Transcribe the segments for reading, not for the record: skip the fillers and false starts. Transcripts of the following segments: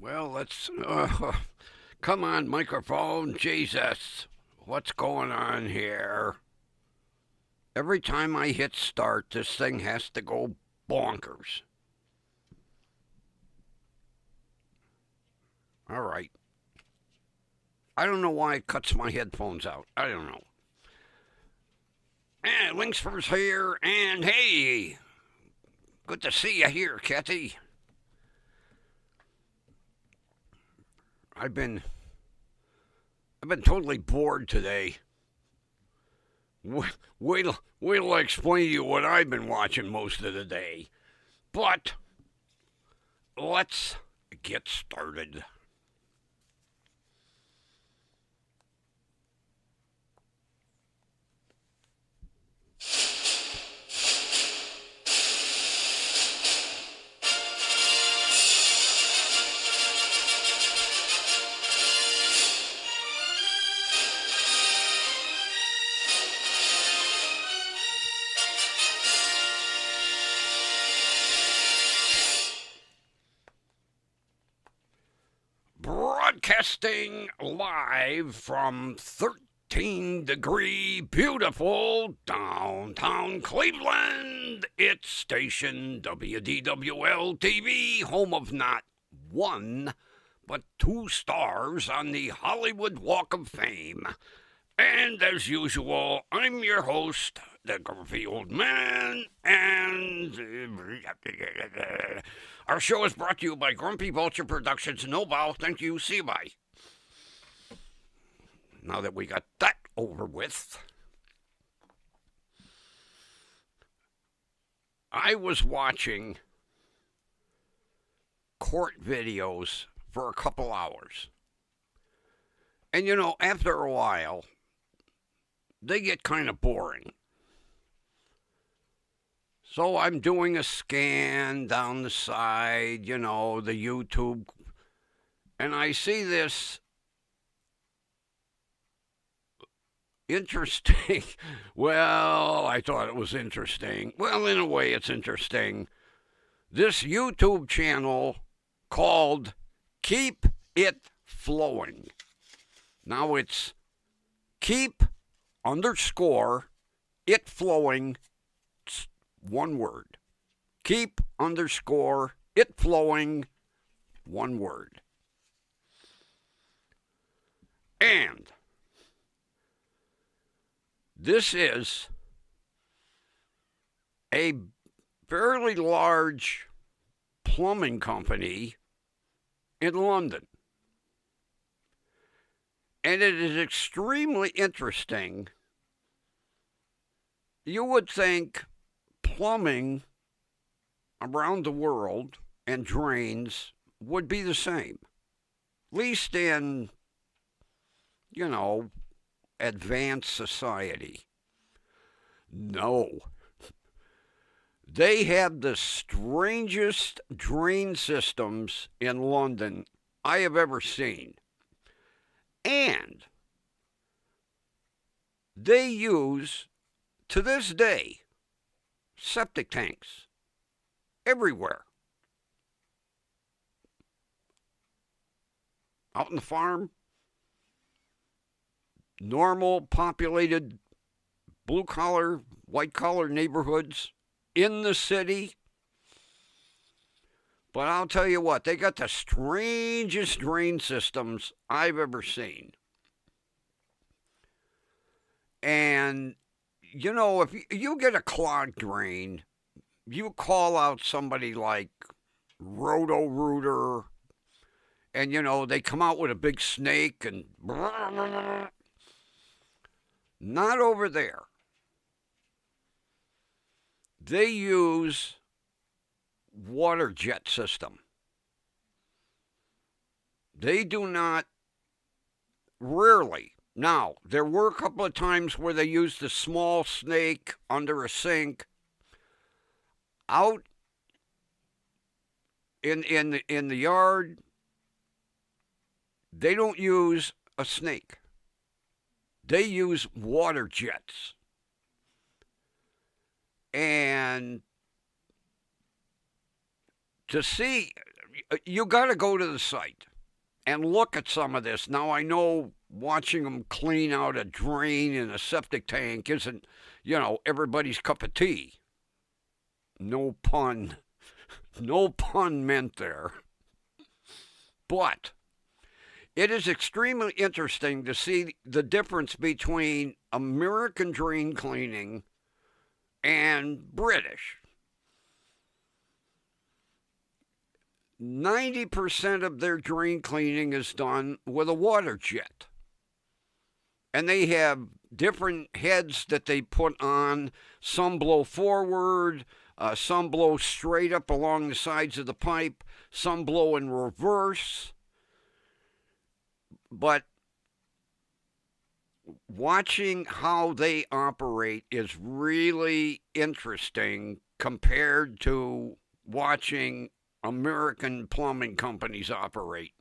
Well, let's. Come on, microphone. Jesus. What's going on here? Every time I hit start, this thing has to go bonkers. All right. I don't know why it cuts my headphones out. I don't know. And Linksford's here, and hey, good to see you here, Kathy. I've been totally bored today. Wait till I explain to you what I've been watching most of the day. But let's get started. Broadcasting live from 13-degree beautiful downtown Cleveland. It's station WDWL TV, home of not one, but 2 stars on the Hollywood Walk of Fame. And as usual, I'm your host, the grumpy old man, and our show is brought to you by Grumpy Vulture Productions. No bow, thank you, see you, bye. Now that we got that over with, I was watching court videos for a couple hours. And you know, after a while, they get kind of boring. So I'm doing a scan down the side, you know, the YouTube, and I see this interesting. Well, I thought it was interesting. Well, in a way, it's interesting. This YouTube channel called Keep It Flowing. Now it's keep underscore it flowing, one word. Keep underscore it flowing, one word. And this is a fairly large plumbing company in London. And it is extremely interesting. You would think plumbing around the world and drains would be the same. At least in, you know, advanced society. No. They have the strangest drain systems in London I have ever seen. And they use, to this day, septic tanks everywhere. Out on the farm, normal populated blue-collar, white-collar neighborhoods, in the city. But I'll tell you what, they got the strangest drain systems I've ever seen. And, you know, if you get a clogged drain, you call out somebody like Roto-Rooter, and, you know, they come out with a big snake and... Not over there. They use water jet system. They do not, rarely. Now, there were a couple of times where they used a small snake under a sink. Out in the yard, they don't use a snake. They use water jets. And to see, you got to go to the site and look at some of this. Now, I know watching them clean out a drain in a septic tank isn't, everybody's cup of tea. No pun. No pun meant there. But it is extremely interesting to see the difference between American drain cleaning and British. 90% of their drain cleaning is done with a water jet. And they have different heads that they put on. Some blow forward, some blow straight up along the sides of the pipe, some blow in reverse. But watching how they operate is really interesting compared to watching American plumbing companies operate.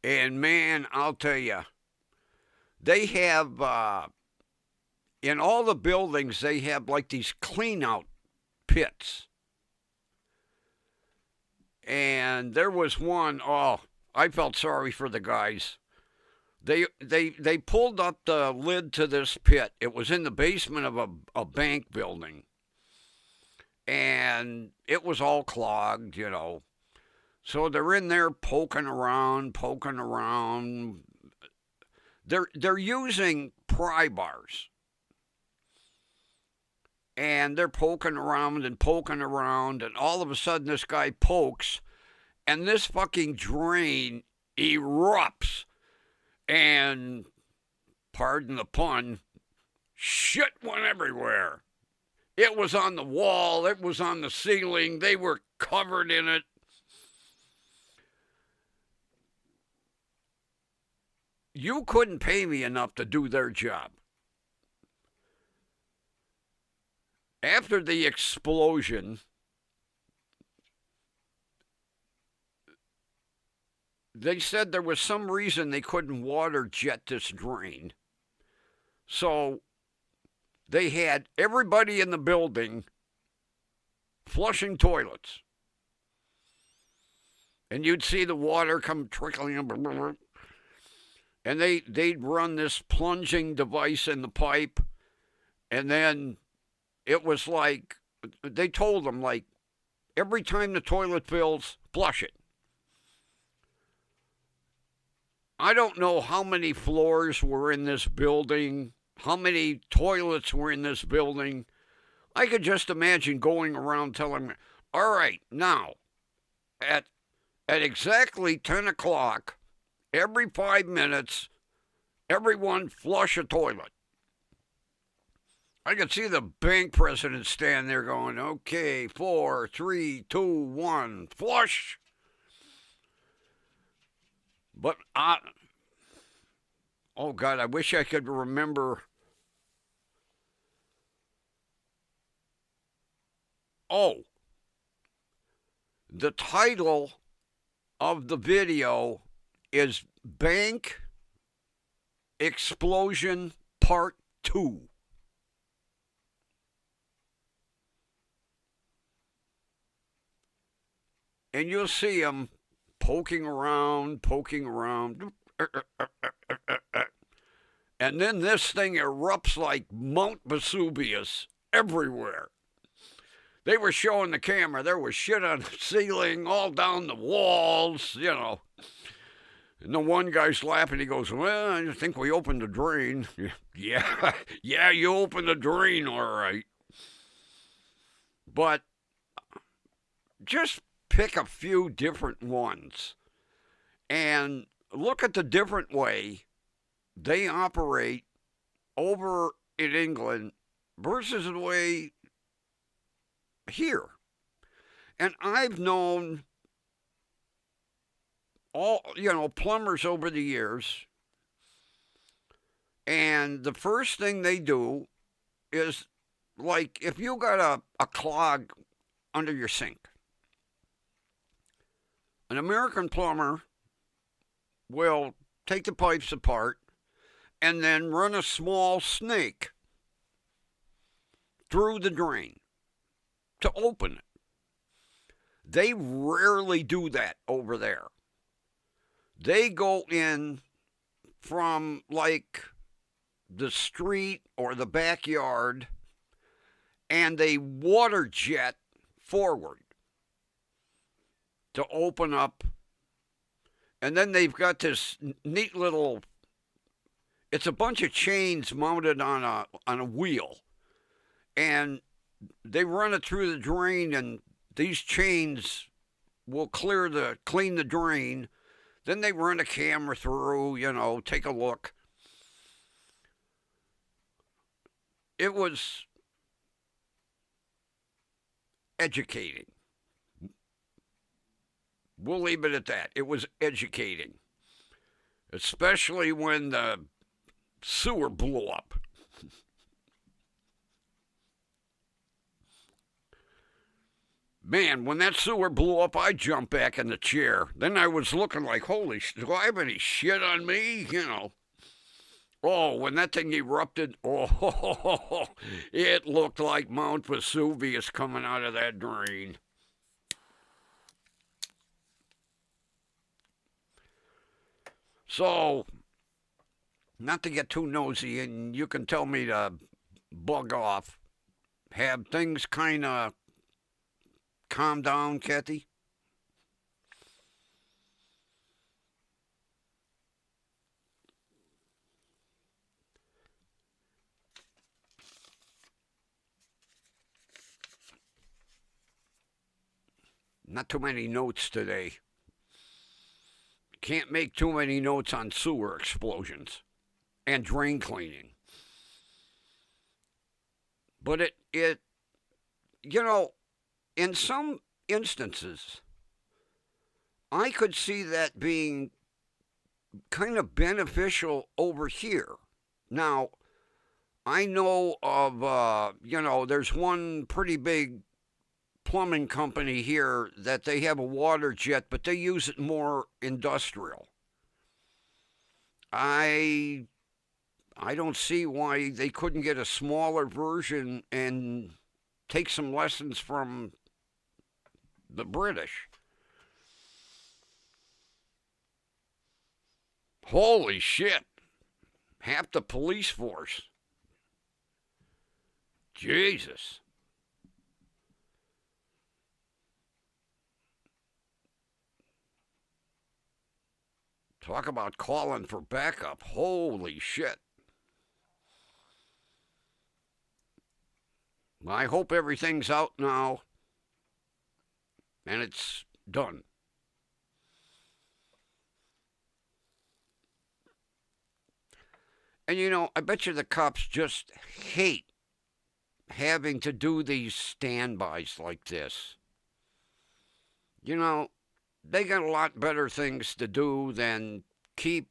And man, I'll tell you, they have, in all the buildings, they have like these clean out pits. And there was one, I felt sorry for the guys. They pulled up the lid to this pit. It was in the basement of a bank building. And it was all clogged, So they're in there poking around. They're using pry bars. And they're poking around, and all of a sudden this guy pokes, and this fucking drain erupts. And, pardon the pun, shit went everywhere. It was on the wall. It was on the ceiling. They were covered in it. You couldn't pay me enough to do their job. After the explosion, they said there was some reason they couldn't water jet this drain. So they had everybody in the building flushing toilets. And you'd see the water come trickling up. And they'd run this plunging device in the pipe. And then it was like, they told them, like, every time the toilet fills, flush it. I don't know how many floors were in this building, how many toilets were in this building. I could just imagine going around telling me, all right, now, at exactly 10 o'clock, every 5 minutes, everyone flush a toilet. I could see the bank president stand there going, okay, 4, 3, 2, 1, flush. But oh God, I wish I could remember. Oh, the title of the video is Bank Explosion Part 2. And you'll see them poking around. And then this thing erupts like Mount Vesuvius everywhere. They were showing the camera. There was shit on the ceiling, all down the walls, And the one guy's laughing. He goes, well, I think we opened the drain. Yeah, you opened the drain, all right. But just pick a few different ones and look at the different way they operate over in England versus the way here. And I've known all, plumbers over the years, and the first thing they do is, like, if you got a clog under your sink, an American plumber will take the pipes apart and then run a small snake through the drain to open it. They rarely do that over there. They go in from like the street or the backyard and they water jet forward to open up. And then they've got this neat little, it's a bunch of chains mounted on a wheel. And they run it through the drain, and these chains will clean the drain. Then they run a camera through, take a look. It was educating. We'll leave it at that. It was educating. Especially when the sewer blew up. Man, when that sewer blew up, I jumped back in the chair. Then I was looking like, holy shit, do I have any shit on me? Oh, when that thing erupted, it looked like Mount Vesuvius coming out of that drain. So, not to get too nosy, and you can tell me to bug off, have things kind of calm down, Kathy? Not too many notes today. Can't make too many notes on sewer explosions and drain cleaning. But it in some instances, I could see that being kind of beneficial over here. Now, I know of, there's one pretty big plumbing company here that they have a water jet, but they use it more industrial. I don't see why they couldn't get a smaller version and take some lessons from the British. Holy shit. Half the police force. Jesus. Talk about calling for backup. Holy shit. I hope everything's out now and it's done. And I bet you the cops just hate having to do these standbys like this. They got a lot better things to do than keep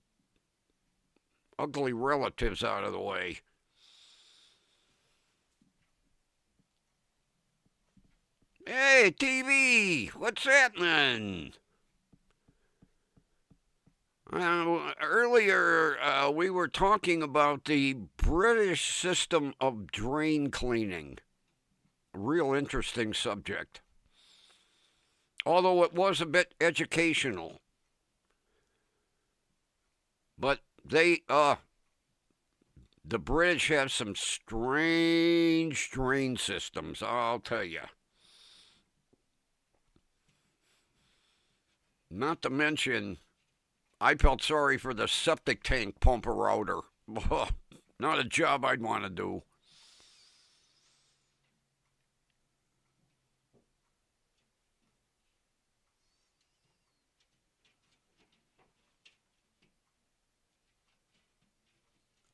ugly relatives out of the way. Hey, TV, what's happening? Earlier, we were talking about the British system of drain cleaning. A real interesting subject. Although it was a bit educational. But the British have some strange drain systems, I'll tell you. Not to mention, I felt sorry for the septic tank pumper outer. Not a job I'd want to do.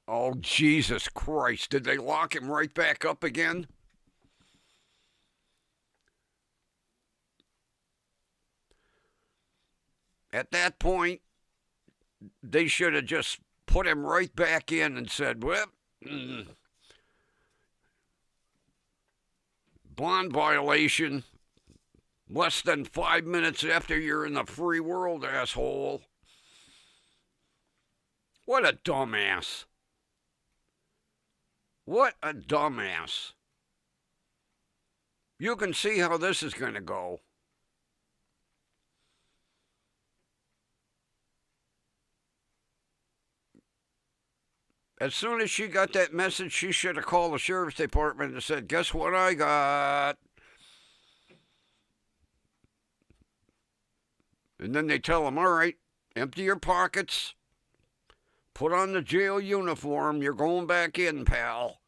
Oh, Jesus Christ. Did they lock him right back up again? At that point, they should have just put him right back in and said, well, bond violation, less than 5 minutes after you're in the free world, asshole. What a dumbass. What a dumbass. You can see how this is going to go. As soon as she got that message, she should have called the sheriff's department and said, "Guess what I got?" And then they tell them, "All right, empty your pockets, put on the jail uniform, you're going back in, pal."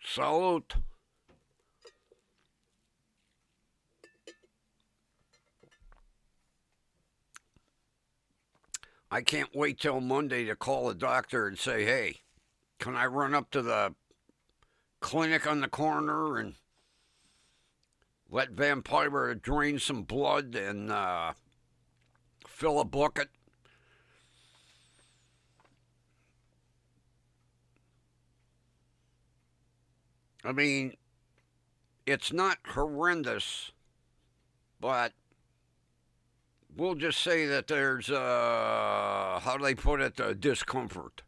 Salute. I can't wait till Monday to call the doctor and say, "Hey, can I run up to the clinic on the corner and let Vampire drain some blood and fill a bucket?" I mean, it's not horrendous, but we'll just say that there's, how do they put it, discomfort.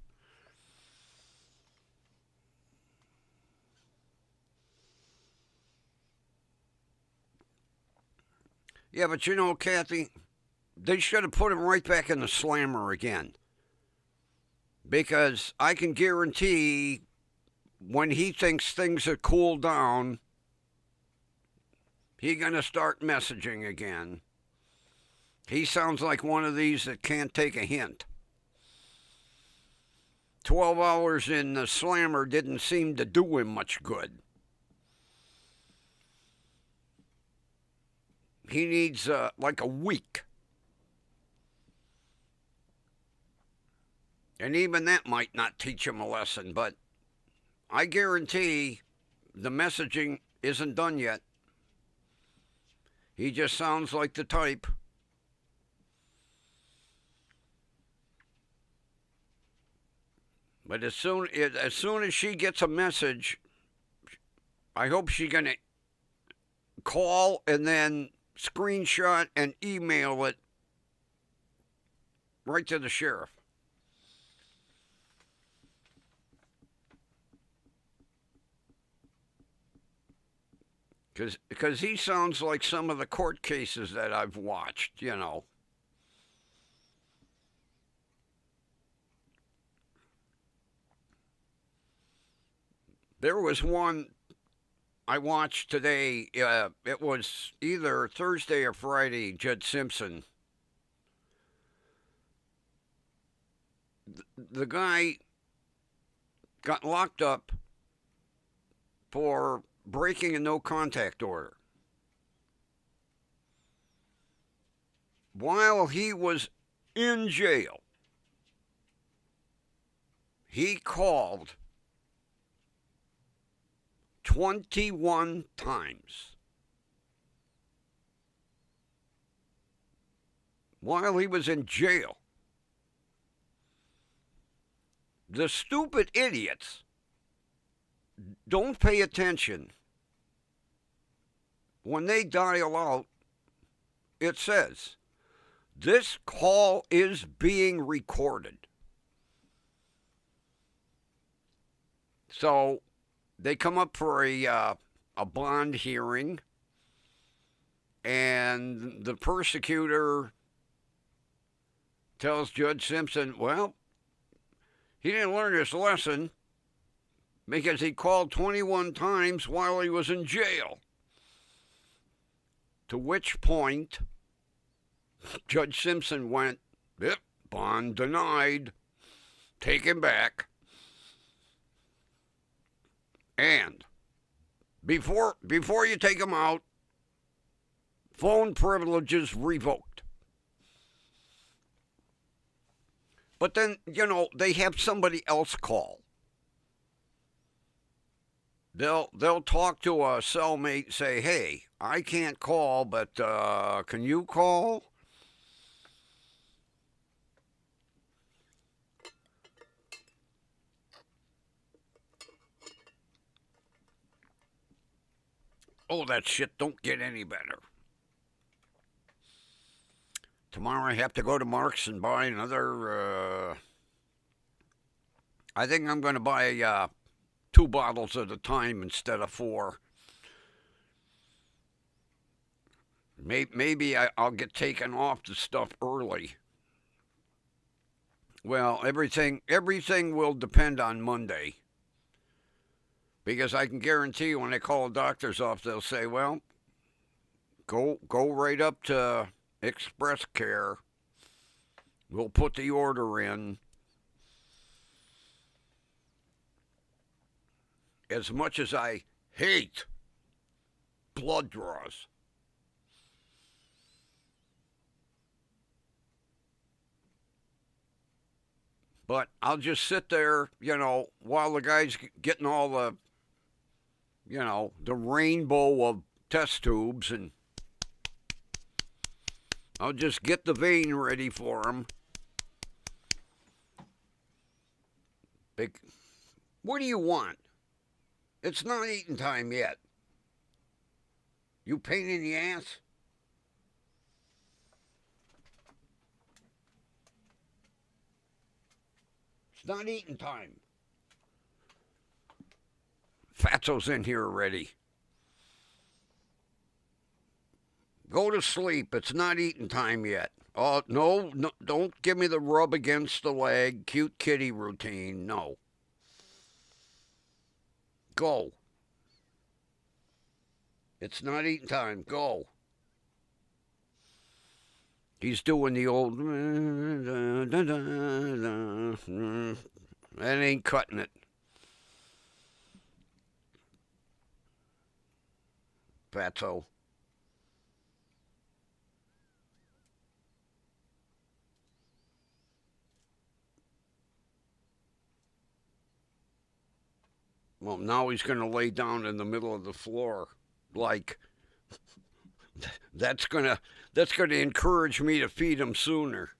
Yeah, but you know, Kathy, they should have put him right back in the slammer again. Because I can guarantee when he thinks things have cooled down, he's going to start messaging again. He sounds like one of these that can't take a hint. 12 hours in the slammer didn't seem to do him much good. He needs like a week. And even that might not teach him a lesson, but I guarantee the messaging isn't done yet. He just sounds like the type. But as soon as she gets a message, I hope she's going to call and then screenshot and email it right to the sheriff. Because he sounds like some of the court cases that I've watched, you know. There was one I watched today. It was either Thursday or Friday, Judd Simpson. The guy got locked up for breaking a no contact order. While he was in jail, he called 21 times. While he was in jail. The stupid idiots don't pay attention. When they dial out, it says, "This call is being recorded." So they come up for a bond hearing, and the persecutor tells Judge Simpson, well, he didn't learn his lesson because he called 21 times while he was in jail. To which point, Judge Simpson went, "Yep, bond denied. Take him back." And before you take him out, phone privileges revoked. But then, you know, they have somebody else call. They'll talk to a cellmate, say, "Hey, I can't call, but can you call?" Oh, that shit don't get any better. Tomorrow I have to go to Mark's and buy another. I think I'm going to buy 2 bottles at a time instead of 4. Maybe I'll get taken off the stuff early. Well, everything will depend on Monday. Because I can guarantee you when they call the doctor's office, they'll say, well, go right up to Express Care. We'll put the order in. As much as I hate blood draws, but I'll just sit there, while the guy's getting all the, the rainbow of test tubes, and I'll just get the vein ready for him. What do you want? It's not eating time yet. You pain in the ass? It's not eating time. Fatso's in here already. Go to sleep. It's not eating time yet. Oh, no, don't give me the rub against the leg, cute kitty routine. No. Go. It's not eating time. Go. He's doing the old... That ain't cutting it. Fatso. Well, now he's going to lay down in the middle of the floor. Like, that's going to encourage me to feed him sooner.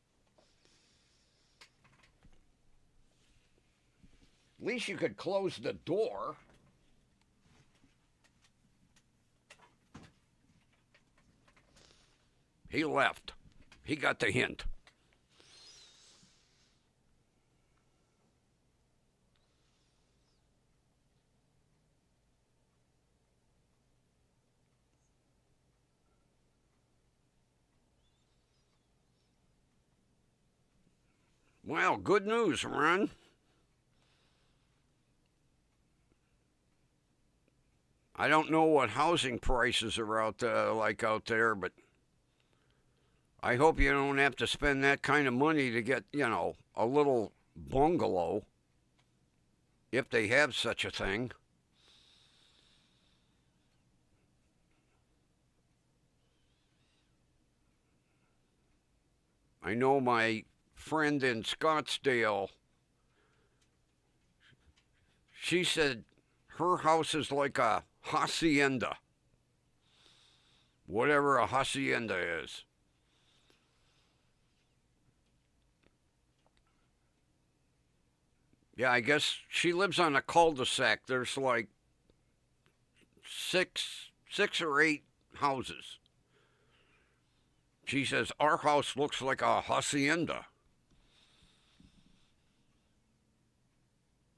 At least you could close the door. He left. He got the hint. Well, good news, Ron. I don't know what housing prices are out there, but I hope you don't have to spend that kind of money to get, a little bungalow, if they have such a thing. I know my friend in Scottsdale, she said her house is like a hacienda, whatever a hacienda is. Yeah, I guess she lives on a cul-de-sac. There's like six or 8 houses. She says our house looks like a hacienda.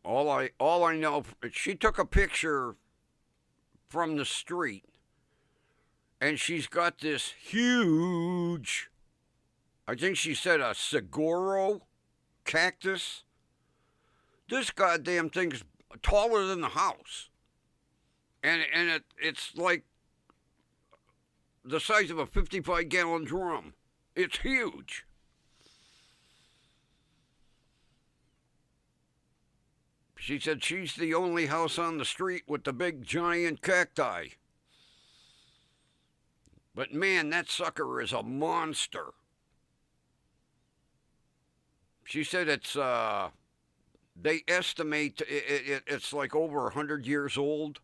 All I know, she took a picture from the street, and she's got this huge, I think she said a saguaro cactus. This goddamn thing's taller than the house, and it's like the size of a 55-gallon drum. It's huge. She said she's the only house on the street with the big giant cacti. But man, that sucker is a monster. She said it's, they estimate it's like over 100 years old.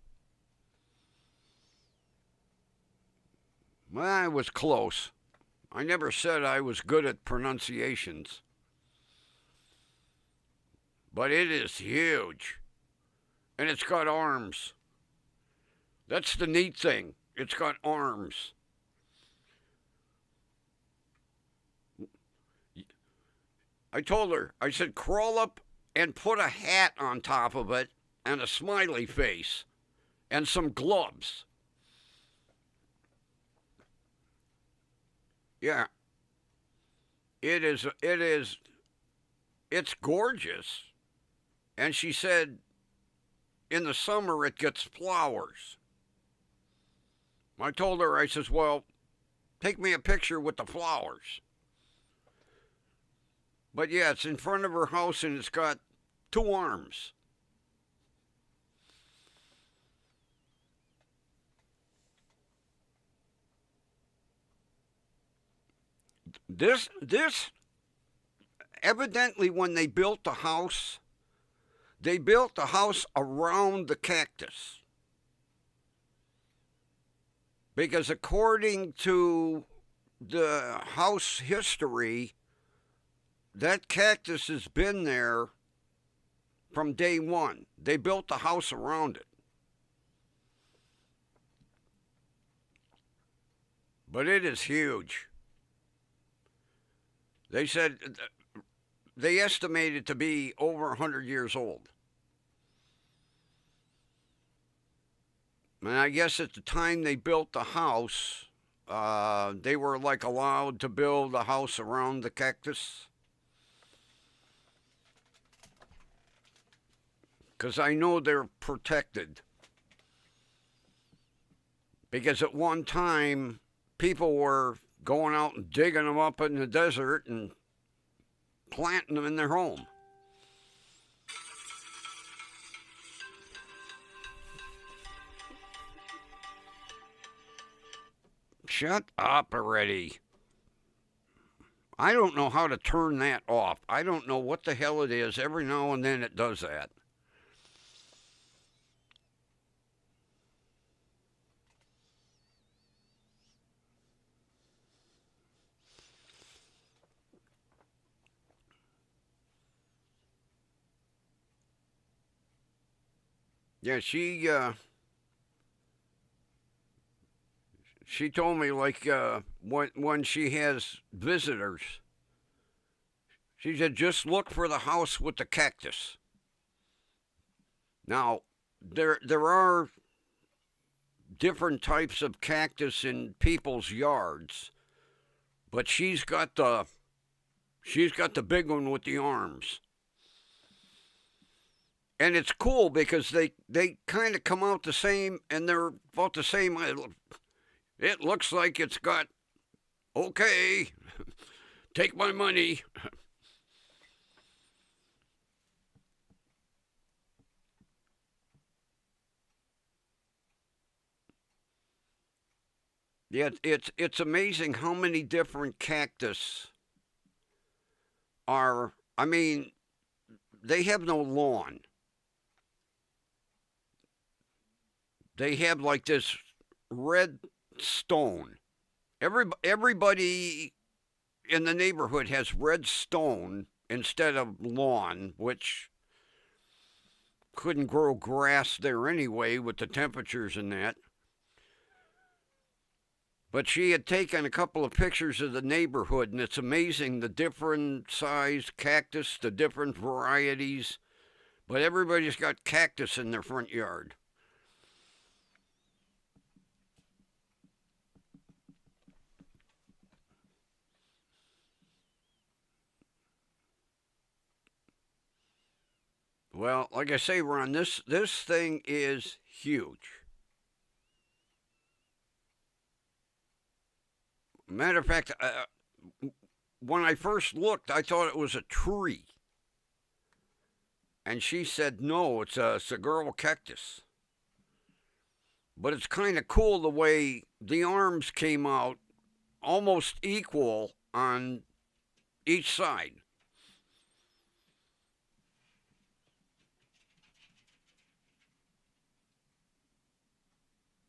Well, I was close. I never said I was good at pronunciations. But it is huge. And it's got arms. That's the neat thing. It's got arms. I told her, I said, crawl up and put a hat on top of it and a smiley face and some gloves. Yeah, it's gorgeous. And she said in the summer it gets flowers. I told her, I says, well, take me a picture with the flowers. But yeah, it's in front of her house and it's got two arms. This evidently when they built the house around the cactus. Because according to the house history, that cactus has been there from day one. They built the house around it. But it is huge. They said they estimate it to be over 100 years old. And I guess at the time they built the house, they were like allowed to build a house around the cactus. Because I know they're protected. Because at one time, people were going out and digging them up in the desert and planting them in their home. Shut up already. I don't know how to turn that off. I don't know what the hell it is. Every now and then it does that. Yeah, she told me like when she has visitors, she said just look for the house with the cactus. Now, there are different types of cactus in people's yards, but she's got the big one with the arms. And it's cool because they kind of come out the same and they're about the same. It looks like it's got, okay, take my money. Yeah, it's amazing how many different cactus are. I mean, they have no lawn. They have like this red stone. Everybody in the neighborhood has red stone instead of lawn, which couldn't grow grass there anyway with the temperatures and that. But she had taken a couple of pictures of the neighborhood, and it's amazing the different size cactus, the different varieties. But everybody's got cactus in their front yard. Well, like I say, Ron, this thing is huge. Matter of fact, when I first looked, I thought it was a tree. And she said, no, it's a saguaro cactus. But it's kind of cool the way the arms came out almost equal on each side.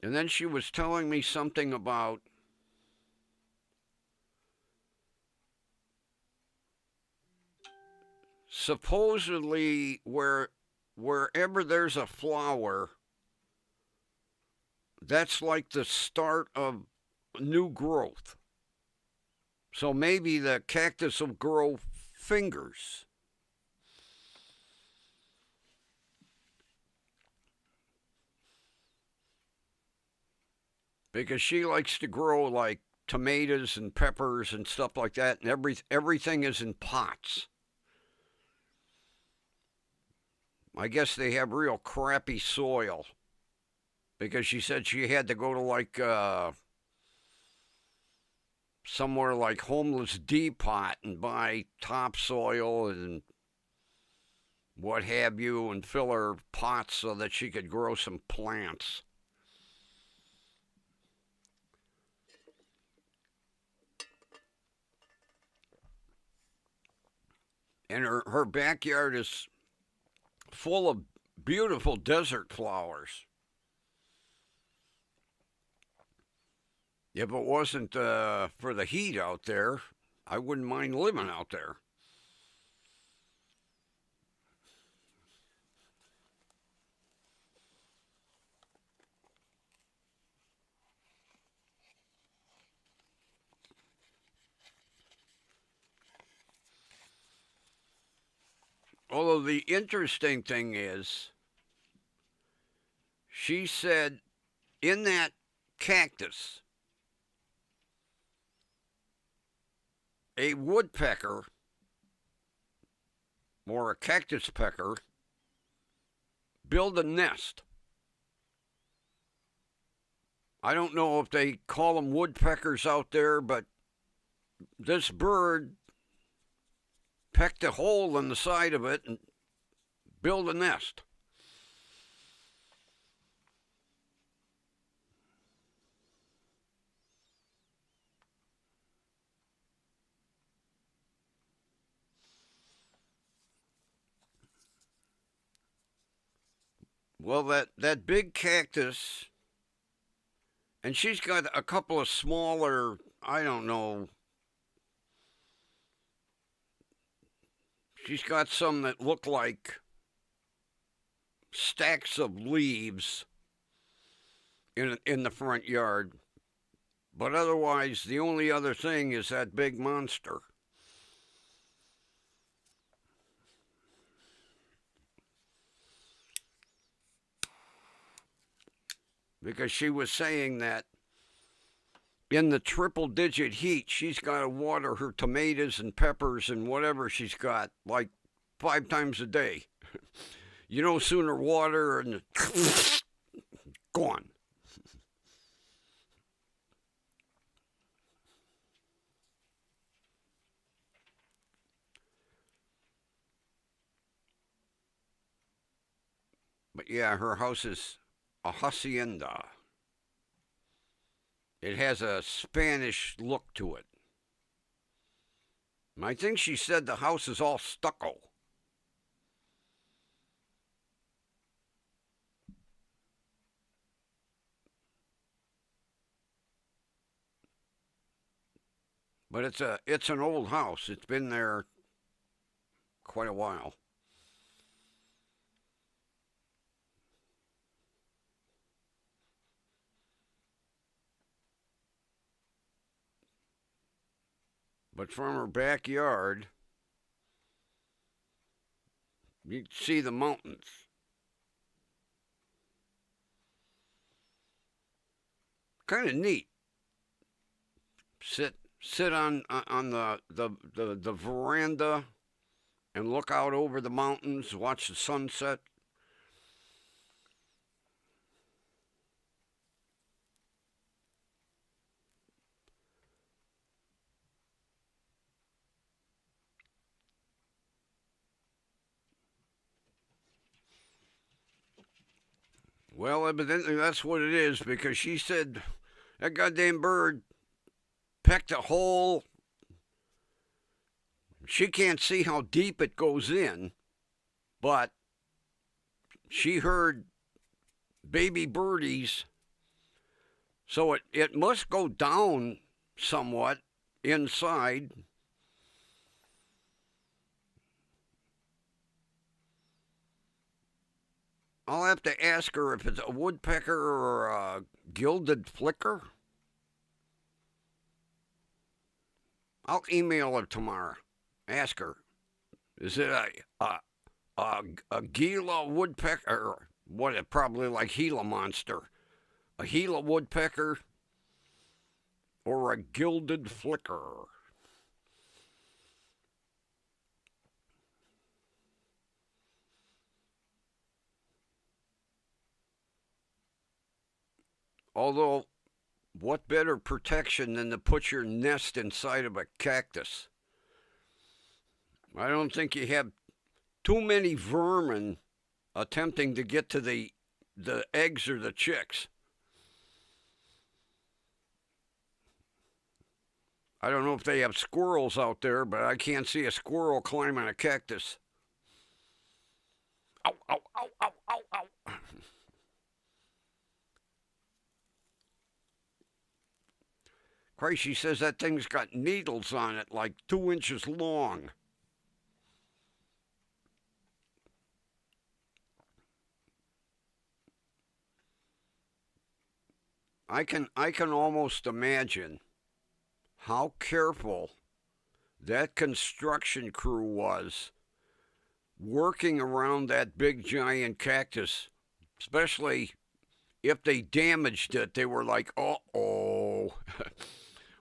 And then she was telling me something about supposedly wherever there's a flower, that's like the start of new growth. So maybe the cactus will grow fingers. because she likes to grow like tomatoes and peppers and stuff like that, and everything is in pots. I guess they have real crappy soil because she said she had to go to like somewhere like Homeless Depot and buy topsoil and what have you and fill her pots so that she could grow some plants. And her backyard is full of beautiful desert flowers. If it wasn't for the heat out there, I wouldn't mind living out there. Although the interesting thing is, she said in that cactus, a woodpecker or a cactus pecker build a nest. I don't know if they call them woodpeckers out there, but this bird pecked a hole in the side of it and built a nest. Well, that big cactus, and she's got a couple of smaller, I don't know, she's got some that look like stacks of leaves in the front yard. But otherwise, the only other thing is that big monster. Because she was saying that in the triple digit heat, she's got to water her tomatoes and peppers and whatever she's got like 5 times a day. You no sooner water and gone. But yeah, her house is a hacienda. It has a Spanish look to it. I think she said the house is all stucco. But it's an old house. It's been there quite a while. But from her backyard, you can see the mountains. Kind of neat. Sit on the veranda and look out over the mountains, watch the sunset. Well, evidently that's what it is because she said that goddamn bird pecked a hole. She can't see how deep it goes in, but she heard baby birdies, so it must go down somewhat inside. I'll have to ask her if it's a woodpecker or a gilded flicker. I'll email her tomorrow. Ask her. Is it a Gila woodpecker? Or what? Probably like Gila monster. A Gila woodpecker, or a gilded flicker. Although, what better protection than to put your nest inside of a cactus? I don't think you have too many vermin attempting to get to the eggs or the chicks. I don't know if they have squirrels out there, but I can't see a squirrel climbing a cactus. Ow, ow, ow, ow, ow, ow. Christ, she says that thing's got needles on it like 2 inches long. I can almost imagine how careful that construction crew was working around that big giant cactus, especially if they damaged it. They were like, oh,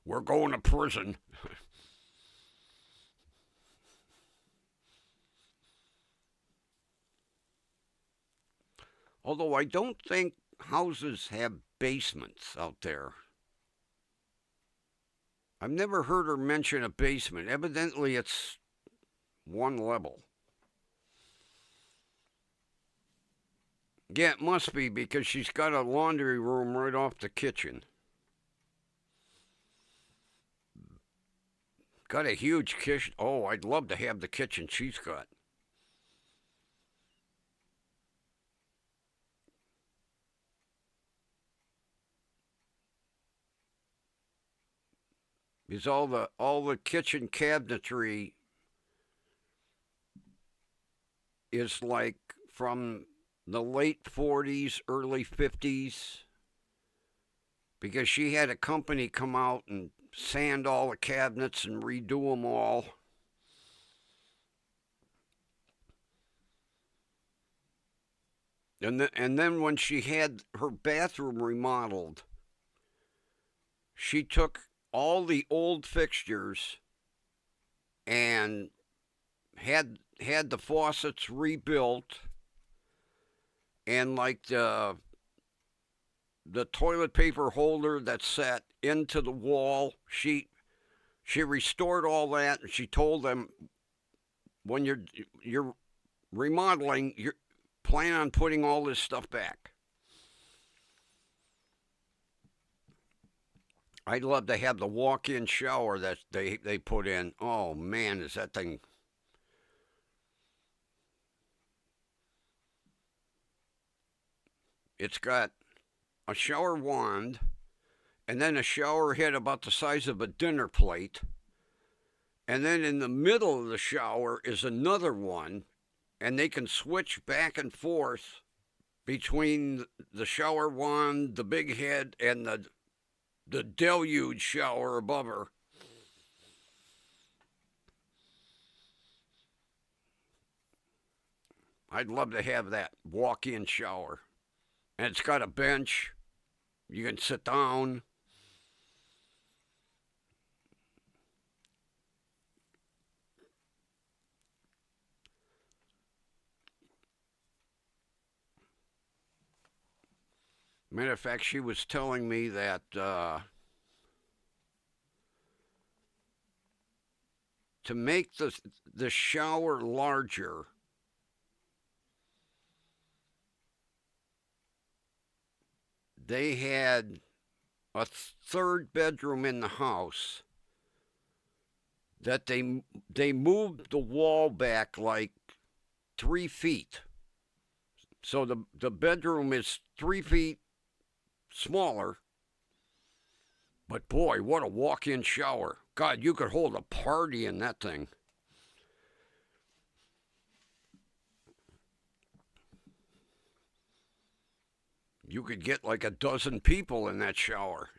we're going to prison. Although I don't think houses have basements out there. I've never heard her mention a basement. Evidently, it's one level. Yeah, it must be because she's got a laundry room right off the kitchen. Got a huge kitchen. Oh, I'd love to have the kitchen she's got. Because all the kitchen cabinetry is like from the late 40s, early 50s. Because she had a company come out and sand all the cabinets and redo them all. And then when she had her bathroom remodeled, she took all the old fixtures and had the faucets rebuilt, and like the toilet paper holder that's set into the wall, she restored all that, and she told them, when you're remodeling, you plan on putting all this stuff back. I'd love to have the walk-in shower that they put in. Oh man, is that thing? It's got a shower wand, and then a shower head about the size of a dinner plate, and then in the middle of the shower is another one, and they can switch back and forth between the shower wand, the big head, and the deluge shower above her. I'd love to have that walk-in shower. And it's got a bench. You can sit down. Matter of fact, she was telling me that to make the shower larger, they had a third bedroom in the house that they moved the wall back like 3 feet. So the bedroom is 3 feet smaller. But boy, what a walk-in shower. God, you could hold a party in that thing. You could get like a dozen people in that shower.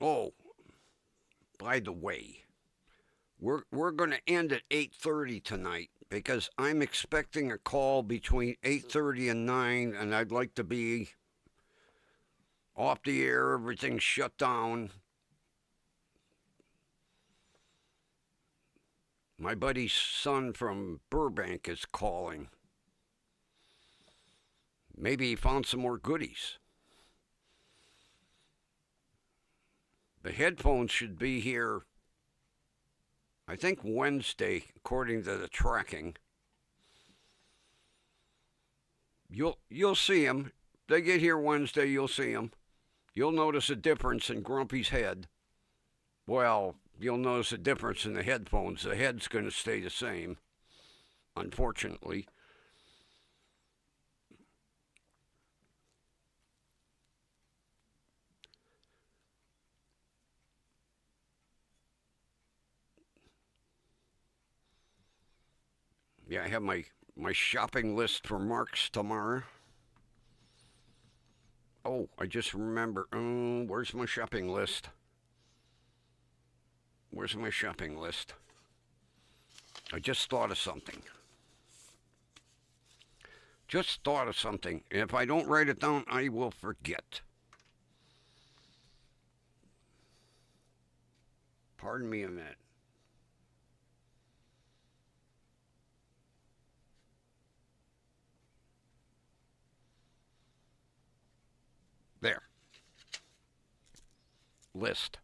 Oh, by the way, We're going to end at 8:30 tonight because I'm expecting a call between 8:30 and 9, and I'd like to be off the air, everything's shut down. My buddy's son from Burbank is calling. Maybe he found some more goodies. The headphones should be here, I think, Wednesday, according to the tracking. You'll see them. They get here Wednesday, you'll see them. You'll notice a difference in Grumpy's head. Well, you'll notice a difference in the headphones. The head's going to stay the same, unfortunately. Yeah, I have my shopping list for Mark's tomorrow. Oh, I just remember. Where's my shopping list? Where's my shopping list? I just thought of something. Just thought of something. And if I don't write it down, I will forget. Pardon me a minute. There. List.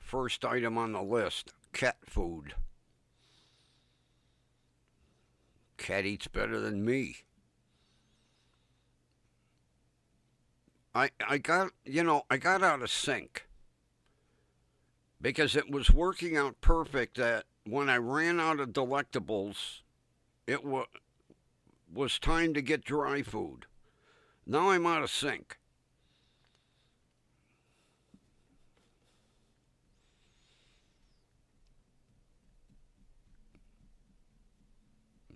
First item on the list, cat food. Cat eats better than me. I got out of sync because it was working out perfect that when I ran out of delectables, it was time to get dry food. Now I'm out of sync.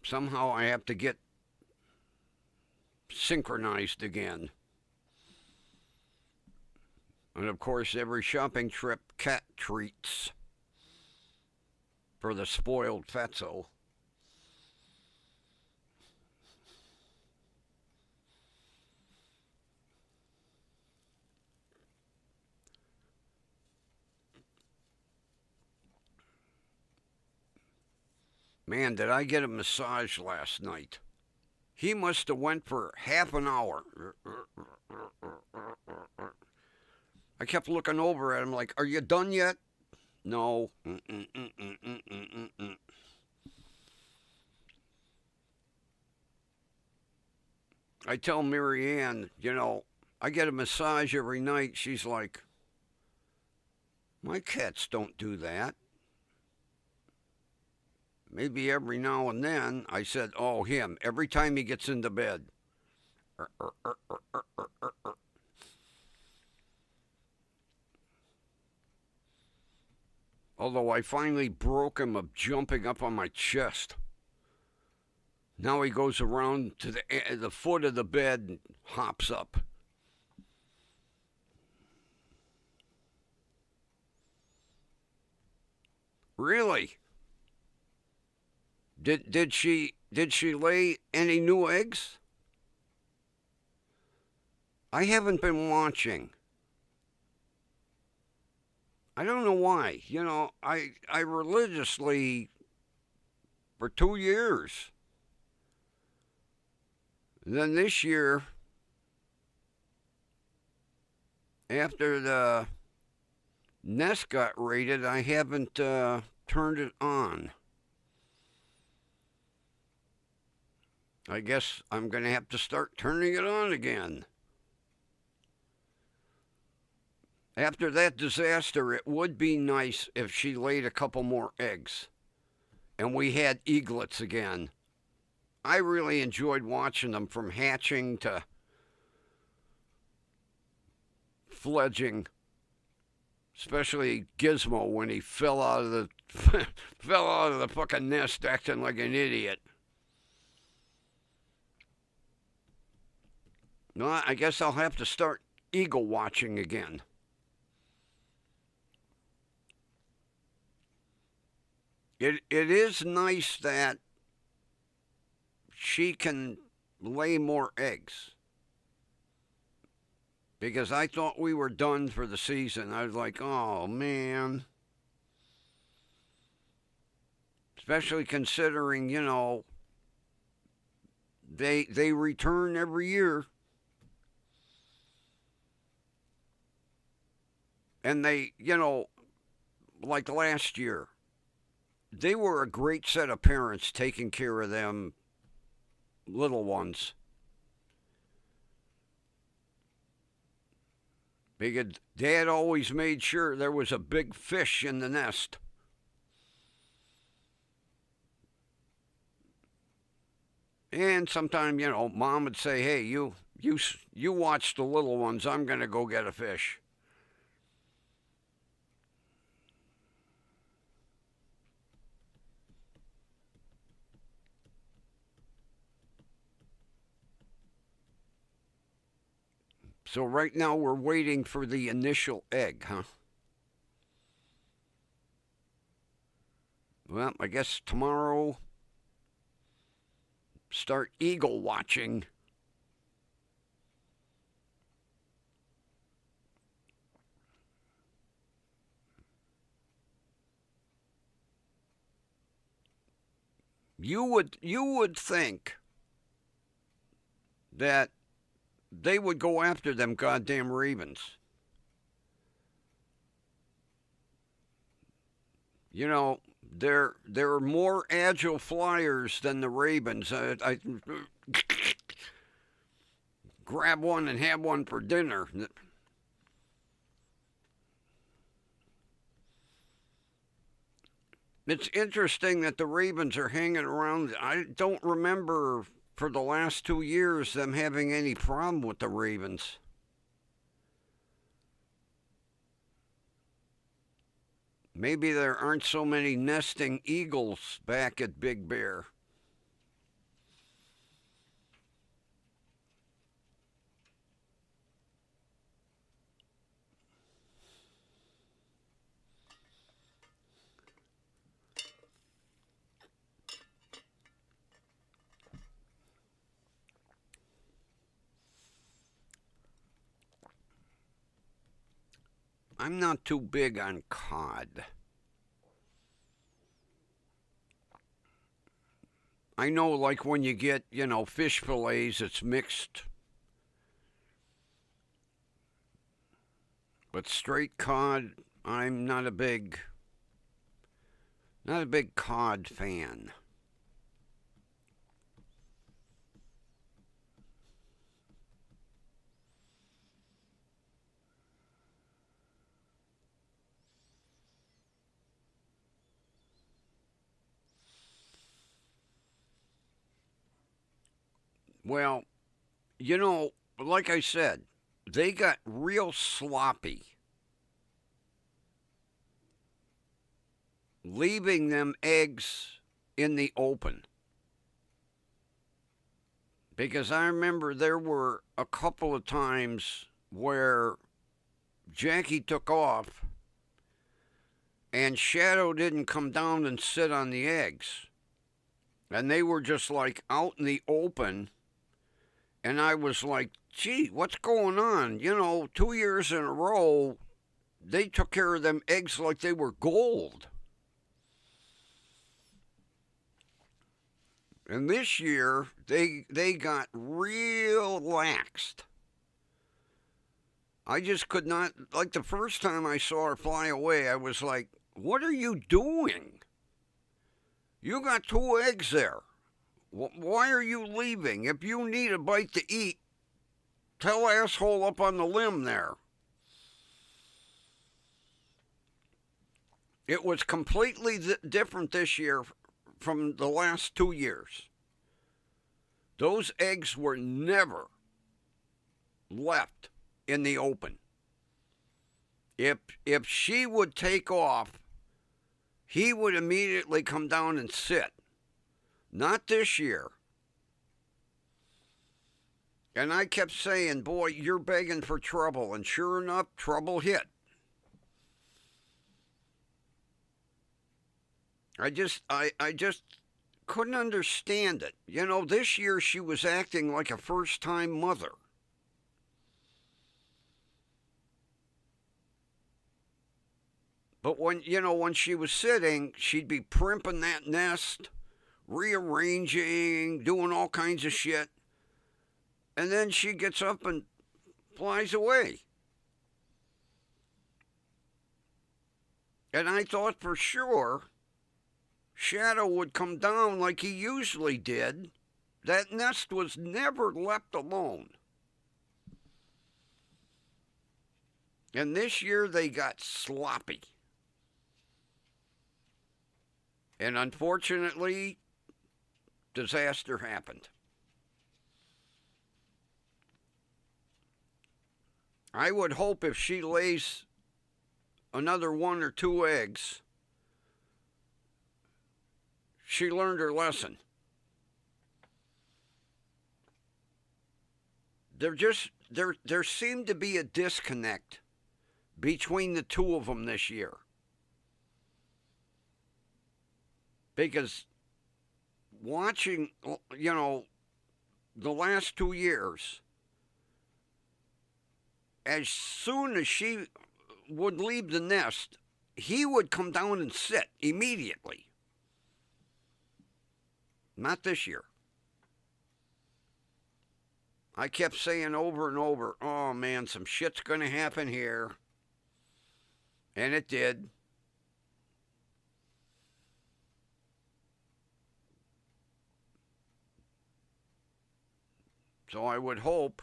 Somehow I have to get synchronized again. And of course, every shopping trip, cat treats for the spoiled fatso. Man, did I get a massage last night. He must have went for half an hour. I kept looking over at him like, are you done yet? No. I tell Mary Ann, I get a massage every night. She's like, my cats don't do that. Maybe every now and then. I said, oh, him. Every time he gets into bed. Although I finally broke him of jumping up on my chest. Now he goes around to the foot of the bed and hops up. Really? Did she lay any new eggs? I haven't been watching. I don't know why. I religiously, for 2 years. Then this year, after the nest got raided, I haven't turned it on. I guess I'm going to have to start turning it on again. After that disaster, it would be nice if she laid a couple more eggs and we had eaglets again. I really enjoyed watching them from hatching to fledging, especially Gizmo when he fell out of the fucking nest acting like an idiot. Well, I guess I'll have to start eagle watching again. It is nice that she can lay more eggs. Because I thought we were done for the season. I was like, oh man. Especially considering, they return every year. And they, like last year, they were a great set of parents taking care of them little ones. Because Dad always made sure there was a big fish in the nest. And sometimes, Mom would say, "Hey, you watch the little ones. I'm gonna go get a fish." So right now we're waiting for the initial egg, huh? Well, I guess tomorrow start eagle watching. You would think that they would go after them goddamn ravens. They're more agile flyers than the ravens. I grab one and have one for dinner. It's interesting that the ravens are hanging around. I don't remember for the last 2 years them having any problem with the ravens. Maybe there aren't so many nesting eagles back at Big Bear. I'm not too big on cod. I know, like when you get, fish fillets, it's mixed. But straight cod, I'm not a big cod fan. Well, like I said, they got real sloppy, leaving them eggs in the open. Because I remember there were a couple of times where Jackie took off and Shadow didn't come down and sit on the eggs. And they were just like out in the open. And I was like, gee, what's going on? 2 years in a row, they took care of them eggs like they were gold. And this year, they got real laxed. I just could not, like the first time I saw her fly away, I was like, what are you doing? You got 2 eggs there. Why are you leaving? If you need a bite to eat, tell asshole up on the limb there. It was completely different this year from the last 2 years. Those eggs were never left in the open. If she would take off, he would immediately come down and sit. Not this year. And I kept saying, boy, you're begging for trouble. And sure enough, trouble hit. I just couldn't understand it. You know, this year she was acting like a first time mother. But when she was sitting, she'd be primping that nest, rearranging, doing all kinds of shit. And then she gets up and flies away. And I thought for sure Shadow would come down like he usually did. That nest was never left alone. And this year they got sloppy. And unfortunately, disaster happened. I would hope if she lays another 1 or 2 eggs, she learned her lesson. There seemed to be a disconnect between the two of them this year. Because watching, the last 2 years, as soon as she would leave the nest, he would come down and sit immediately. Not this year. I kept saying over and over, oh man, some shit's going to happen here. And it did. So I would hope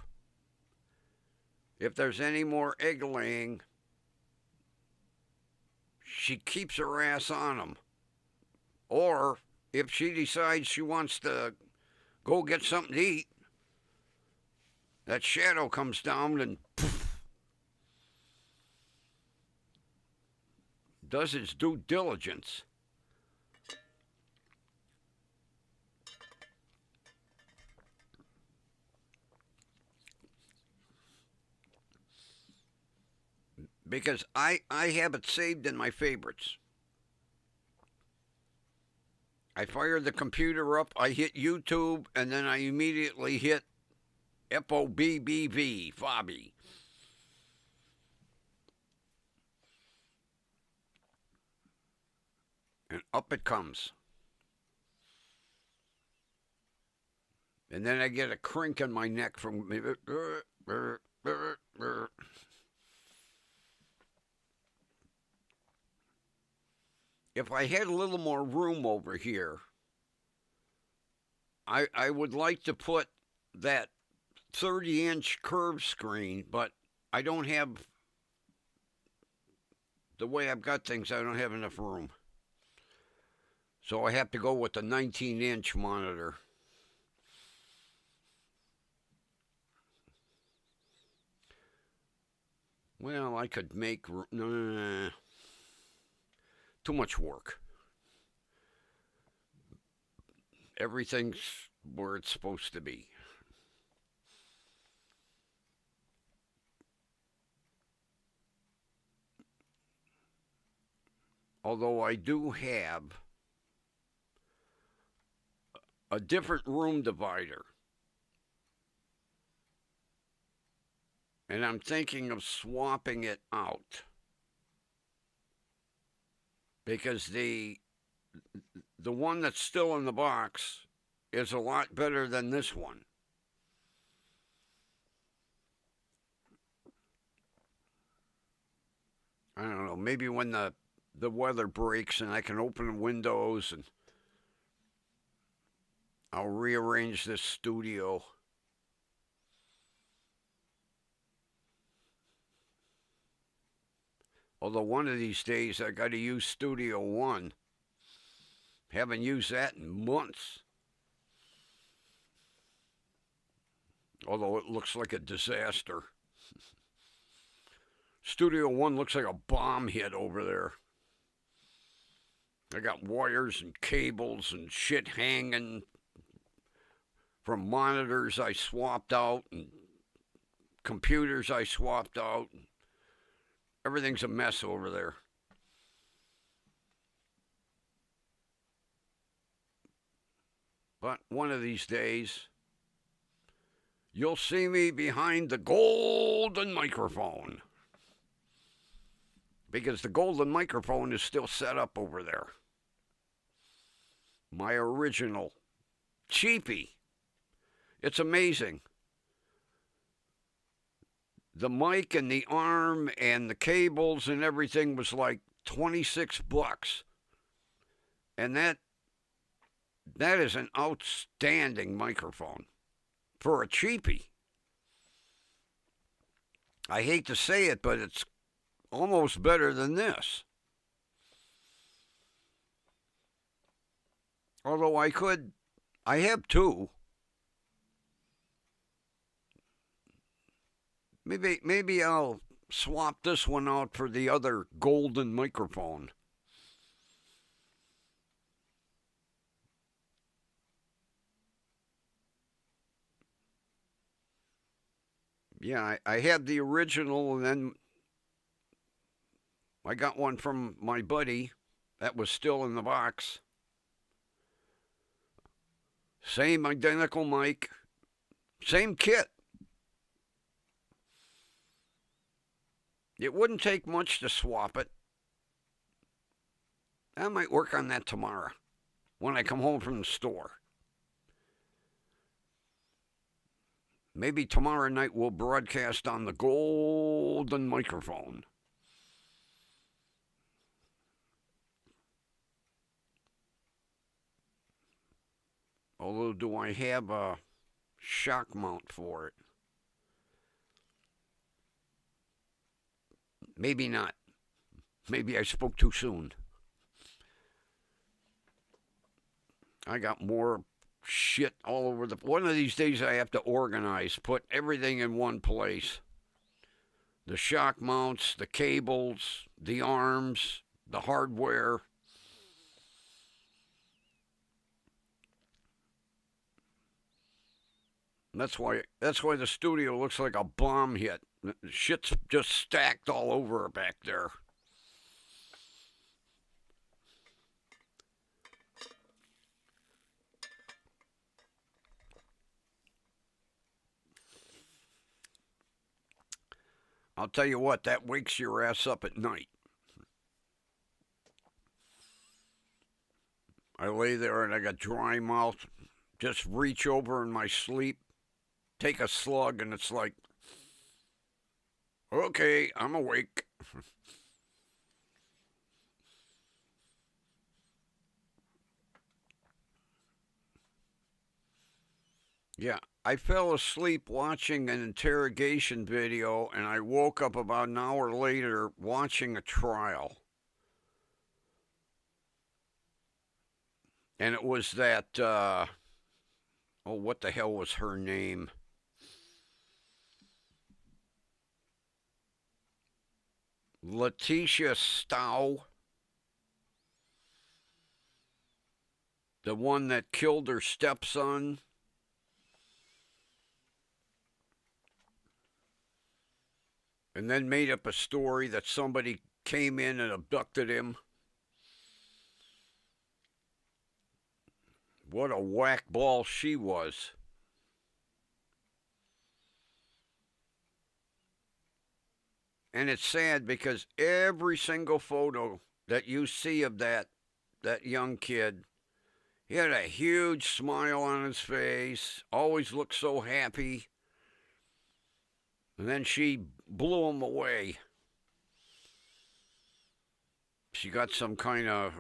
if there's any more egg laying, she keeps her ass on them. Or if she decides she wants to go get something to eat, that Shadow comes down and poof, does its due diligence. Because I have it saved in my favorites. I fired the computer up, I hit YouTube, and then I immediately hit FOBBV, Fobby. And up it comes. And then I get a crink in my neck from. If I had a little more room over here, I would like to put that 30-inch curved screen, but I don't have, the way I've got things, I don't have enough room. So I have to go with the 19-inch monitor. Well, I could make, too much work. Everything's where it's supposed to be. Although I do have a different room divider. And I'm thinking of swapping it out. Because the one that's still in the box is a lot better than this one. I don't know, maybe when the weather breaks and I can open the windows and I'll rearrange this studio. Although one of these days I got to use Studio One. Haven't used that in months. Although it looks like a disaster. Studio One looks like a bomb hit over there. I got wires and cables and shit hanging from monitors I swapped out and computers I swapped out. Everything's a mess over there. But one of these days, you'll see me behind the golden microphone. Because the golden microphone is still set up over there. My original cheapie. It's amazing. The mic and the arm and the cables and everything was like $26. And that is an outstanding microphone for a cheapie. I hate to say it, but it's almost better than this. Although I have two. Maybe I'll swap this one out for the other golden microphone. Yeah, I had the original, and then I got one from my buddy that was still in the box. Same identical mic, same kit. It wouldn't take much to swap it. I might work on that tomorrow when I come home from the store. Maybe tomorrow night we'll broadcast on the golden microphone. Although, do I have a shock mount for it? Maybe not. Maybe I spoke too soon. I got more shit all over the... One of these days I have to organize, put everything in one place. The shock mounts, the cables, the arms, the hardware. That's why the studio looks like a bomb hit. Shit's just stacked all over back there. I'll tell you what, that wakes your ass up at night. I lay there and I got dry mouth. Just reach over in my sleep, take a slug, and it's like, okay, I'm awake. Yeah, I fell asleep watching an interrogation video, and I woke up about an hour later watching a trial. And it was that, what the hell was her name? Letitia Stow. The one that killed her stepson. And then made up a story that somebody came in and abducted him. What a whack ball she was. And it's sad because every single photo that you see of that young kid, he had a huge smile on his face, always looked so happy. And then she blew him away. She got some kind of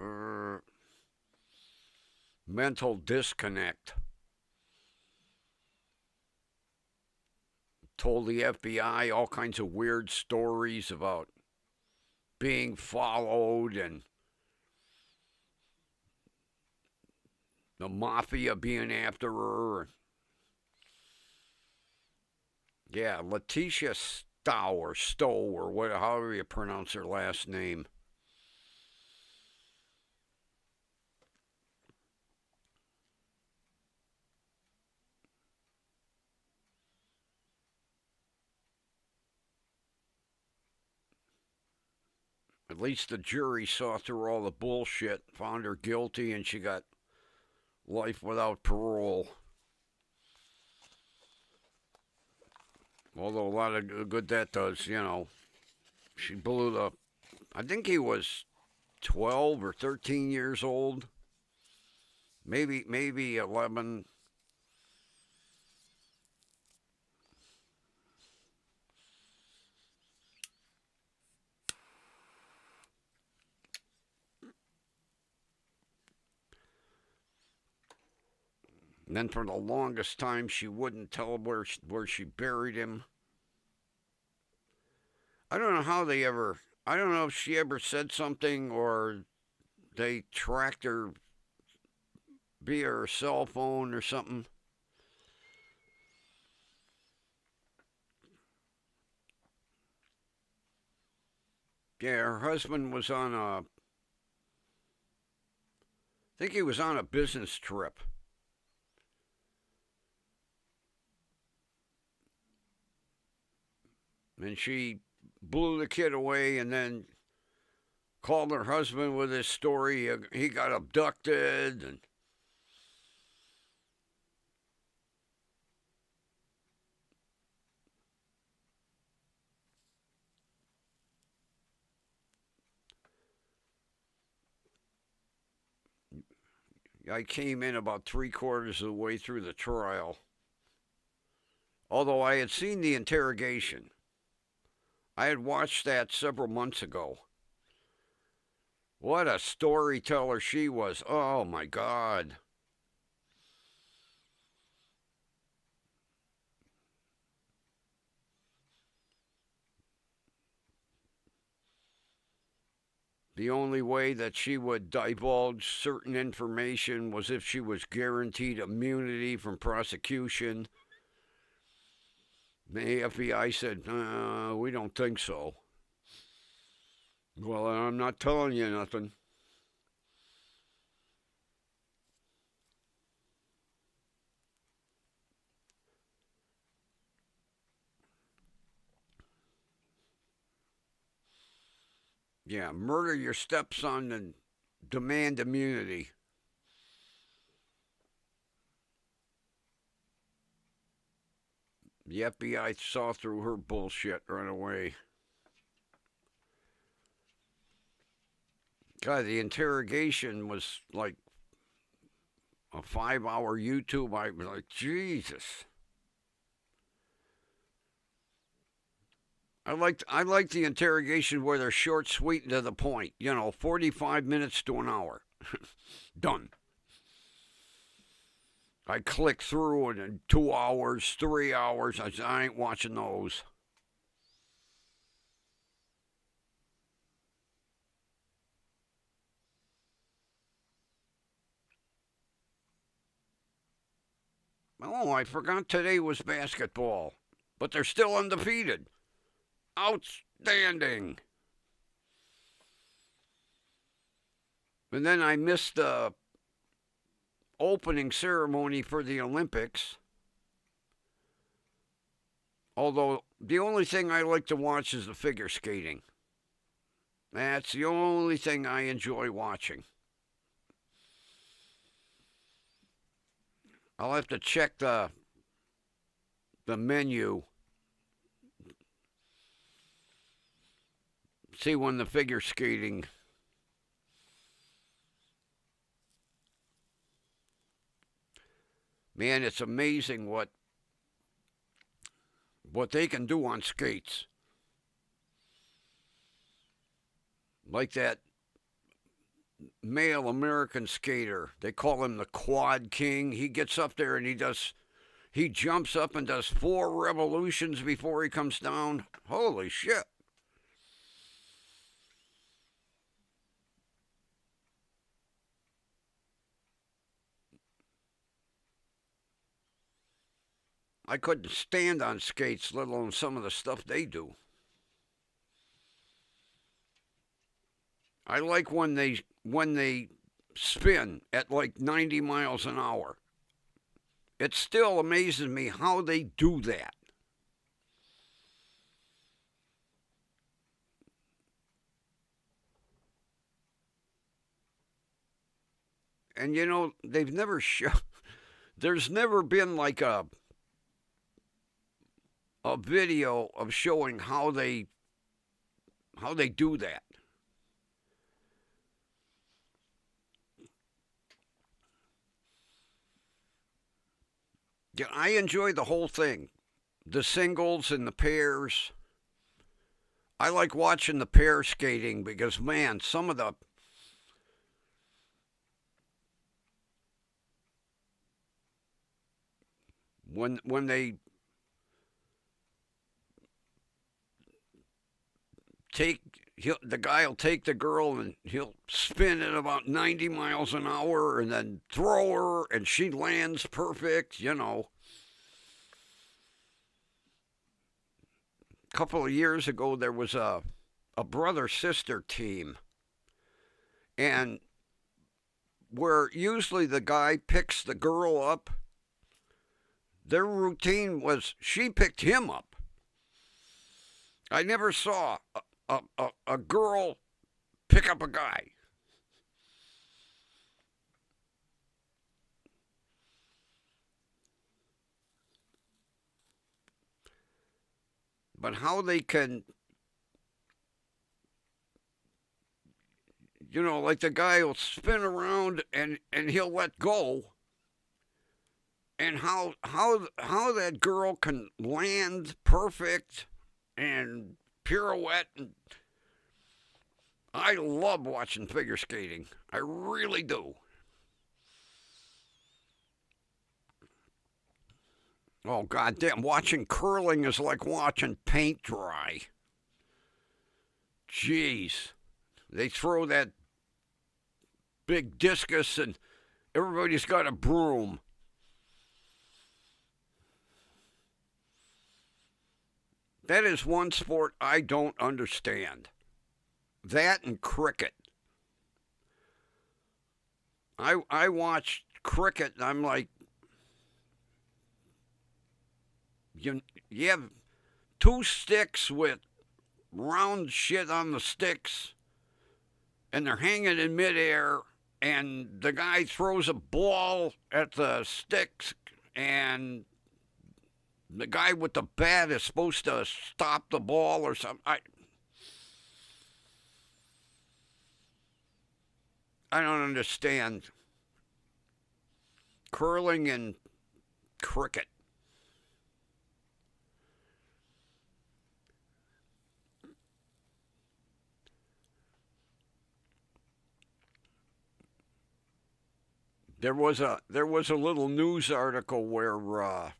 mental disconnect. Told the FBI all kinds of weird stories about being followed and the mafia being after her. Yeah, Letitia Stow or however you pronounce her last name. At least the jury saw through all the bullshit, found her guilty, and she got life without parole. Although a lot of good that does, you know. She blew the. I think he was 12 or 13 years old. Maybe 11. And then for the longest time, she wouldn't tell where she buried him. I don't know how they ever. I don't know if she ever said something or they tracked her via her cell phone or something. Yeah, her husband was on a. I think he was on a business trip. And she blew the kid away and then called her husband with his story. He got abducted and I came in about 3/4 of the way through the trial. Although I had seen the interrogation. I had watched that several months ago. What a storyteller she was. Oh my God. The only way that she would divulge certain information was if she was guaranteed immunity from prosecution. The FBI said, we don't think so. Well, I'm not telling you nothing. Yeah, murder your stepson and demand immunity. The FBI saw through her bullshit right away. God, the interrogation was like a 5-hour YouTube. I was like, Jesus. I liked the interrogation where they're short, sweet, and to the point. 45 minutes to an hour. Done. I click through it in 2 hours, 3 hours. I said, I ain't watching those. Oh, I forgot today was basketball. But they're still undefeated. Outstanding. And then I missed the opening ceremony for the Olympics. Although the only thing I like to watch is the figure skating. That's the only thing I enjoy watching. I'll have to check the menu. See when the figure skating. Man, it's amazing what they can do on skates. Like that male American skater. They call him the Quad King. He gets up there and he jumps up and does 4 revolutions before he comes down. Holy shit. I couldn't stand on skates, let alone some of the stuff they do. I like when they spin at like 90 miles an hour. It still amazes me how they do that. And you know, they've never shown. There's never been like a video of showing how they do that. Yeah, I enjoy the whole thing. The singles and the pairs. I like watching the pair skating because man, some of the when they take the guy will take the girl and he'll spin at about 90 miles an hour and then throw her and she lands perfect, you know. A couple of years ago there was a brother sister team, and where usually the guy picks the girl up, their routine was she picked him up. I never saw a girl pick up a guy. But how they can, you know, like the guy will spin around and he'll let go, and how that girl can land perfect and pirouette. And I love watching figure skating. I really do. Oh goddamn! Watching curling is like watching paint dry. Jeez, they throw that big discus and everybody's got a broom. That is one sport I don't understand. That and cricket. I watch cricket and I'm like, you have two sticks with round shit on the sticks and they're hanging in midair and the guy throws a ball at the sticks and the guy with the bat is supposed to stop the ball or something. I don't understand curling and cricket. There was a little news article where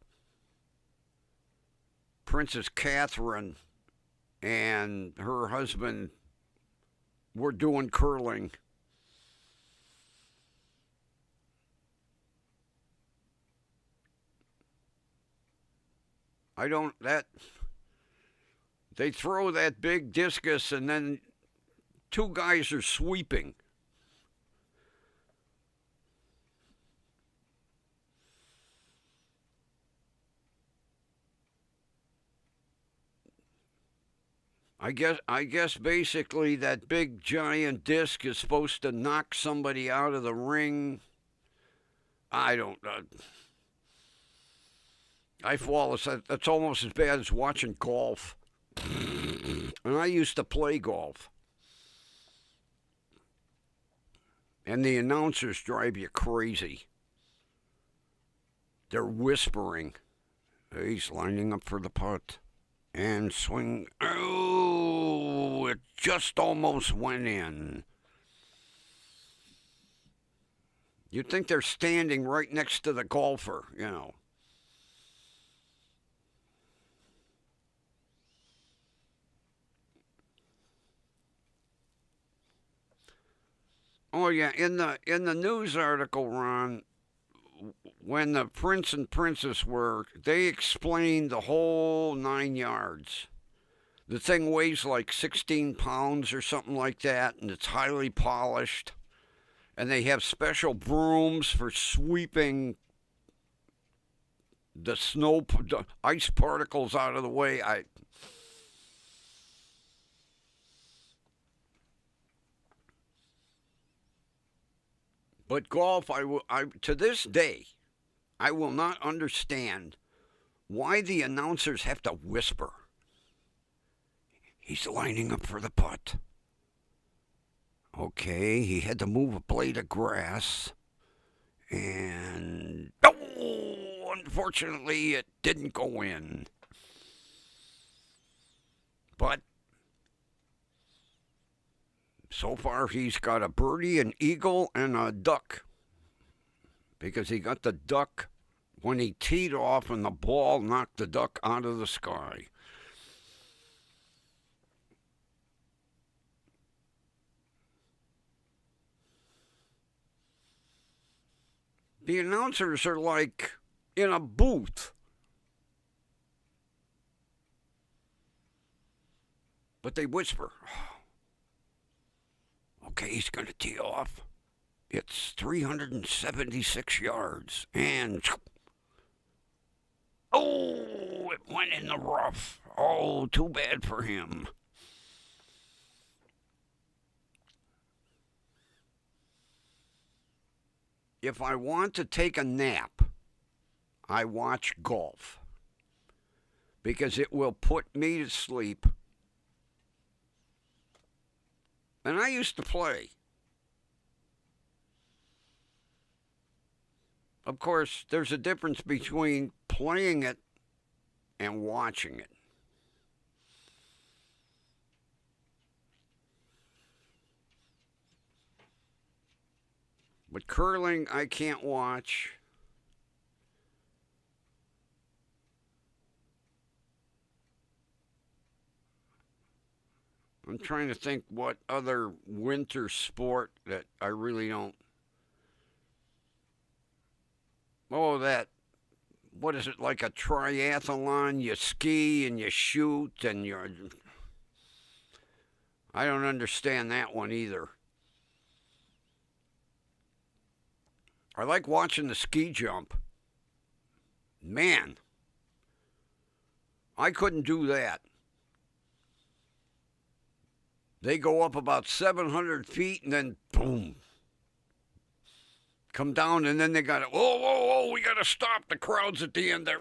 Princess Catherine and her husband were doing curling. I don't that they throw that big discus and then two guys are sweeping. I guess basically that big giant disc is supposed to knock somebody out of the ring. I don't. I fall asleep. That's almost as bad as watching golf. And I used to play golf. And the announcers drive you crazy. They're whispering. He's lining up for the putt. And swing. Oh, it just almost went in. You'd think they're standing right next to the golfer, you know. Oh yeah, in the news article, Ron, when the prince and princess were, they explained the whole 9 yards. The thing weighs like 16 pounds or something like that, and it's highly polished. And they have special brooms for sweeping the ice particles out of the way. But golf, to this day, I will not understand why the announcers have to whisper. He's lining up for the putt. Okay, he had to move a blade of grass. And, oh, unfortunately, it didn't go in. But so far, he's got a birdie, an eagle, and a duck. Because he got the duck when he teed off and the ball knocked the duck out of the sky. The announcers are like in a booth. But they whisper. Okay, he's going to tee off. It's 376 yards. And, oh, it went in the rough. Oh, too bad for him. If I want to take a nap, I watch golf. Because it will put me to sleep. And I used to play. Of course, there's a difference between playing it and watching it. But curling, I can't watch. I'm trying to think what other winter sport that I really don't. Oh, what is it, like a triathlon? You ski and you shoot and you're. I don't understand that one either. I like watching the ski jump. Man, I couldn't do that. They go up about 700 feet and then boom. Come down and then they got to, whoa, whoa, whoa, we got to stop. The crowd's at the end there.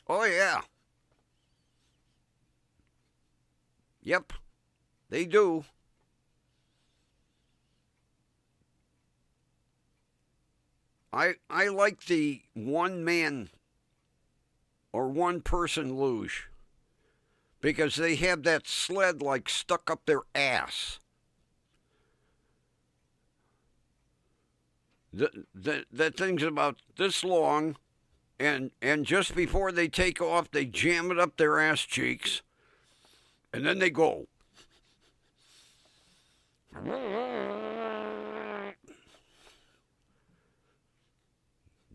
Oh, yeah. Yep, they do. I like the one man or one person luge because they have that sled like stuck up their ass. That thing's about this long, and just before they take off, they jam it up their ass cheeks, and then they go.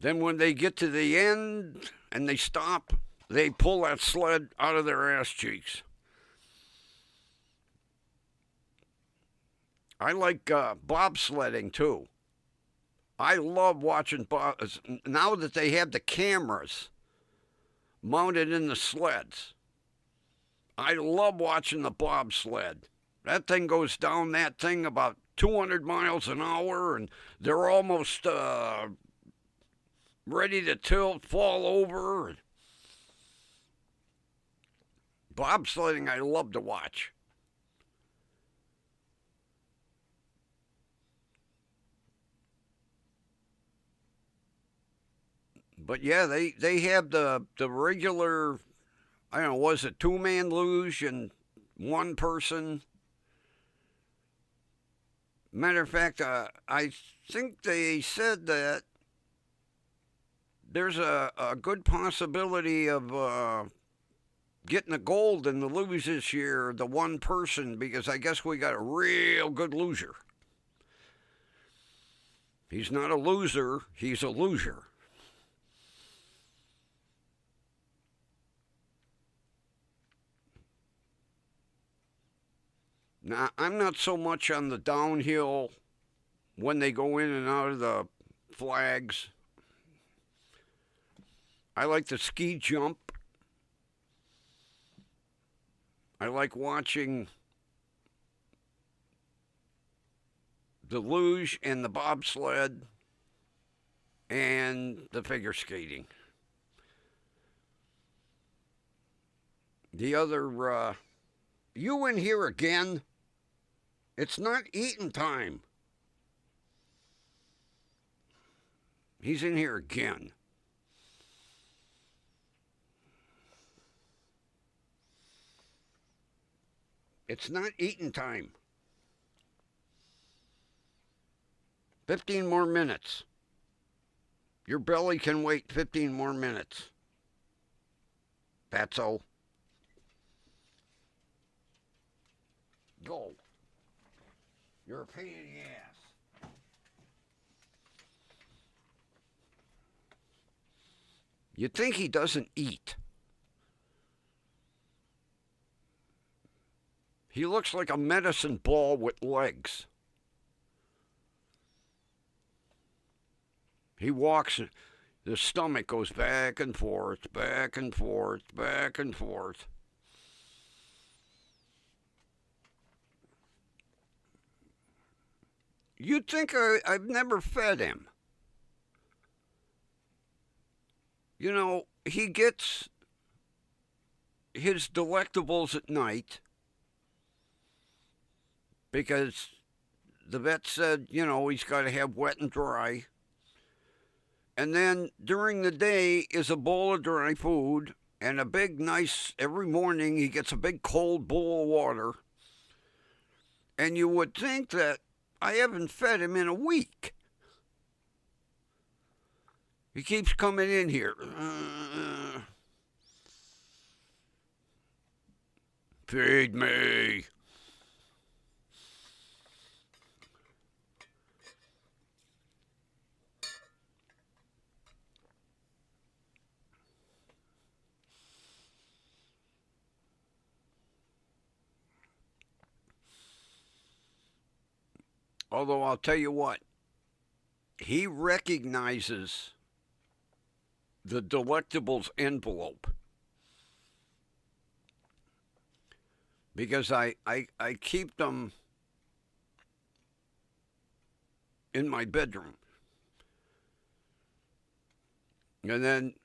Then when they get to the end and they stop, they pull that sled out of their ass cheeks. I like bobsledding too. I love watching now that they have the cameras mounted in the sleds. I love watching the bobsled. That thing goes down that thing about 200 miles an hour, and they're almost ready to tilt, fall over. Bobsledding, I love to watch. But yeah, they have the regular, I don't know, was it two-man luge and one person? Matter of fact, I think they said that there's a good possibility of getting a gold in the luge this year, the one person, because I guess we got a real good loser. He's not a loser, he's a loser. Now, I'm not so much on the downhill when they go in and out of the flags. I like the ski jump. I like watching the luge and the bobsled and the figure skating. The other, you in here again? It's not eating time. He's in here again. It's not eating time. 15 more minutes. Your belly can wait 15 more minutes. Fatso. Go. You're a pain in the ass. You'd think he doesn't eat. He looks like a medicine ball with legs. He walks, the stomach goes back and forth, back and forth, back and forth. You'd think I've never fed him. You know, he gets his delectables at night because the vet said, you know, he's got to have wet and dry. And then during the day is a bowl of dry food and a big, nice, every morning he gets a big cold bowl of water. And you would think that I haven't fed him in a week. He keeps coming in here. Feed me. Although I'll tell you what, he recognizes the Delectables envelope because I keep them in my bedroom. And then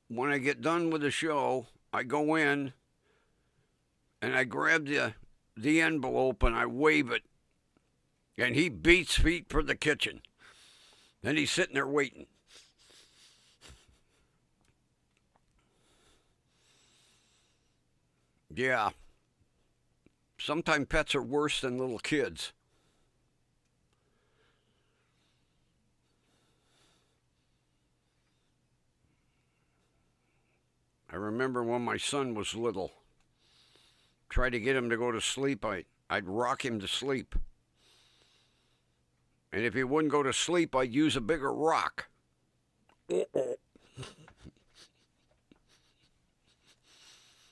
when I get done with the show, I go in and I grab the envelope and I wave it. And he beats feet for the kitchen. Then he's sitting there waiting. Yeah. Sometimes pets are worse than little kids. I remember when my son was little. Tried to get him to go to sleep. I'd rock him to sleep. And if he wouldn't go to sleep, I'd use a bigger rock.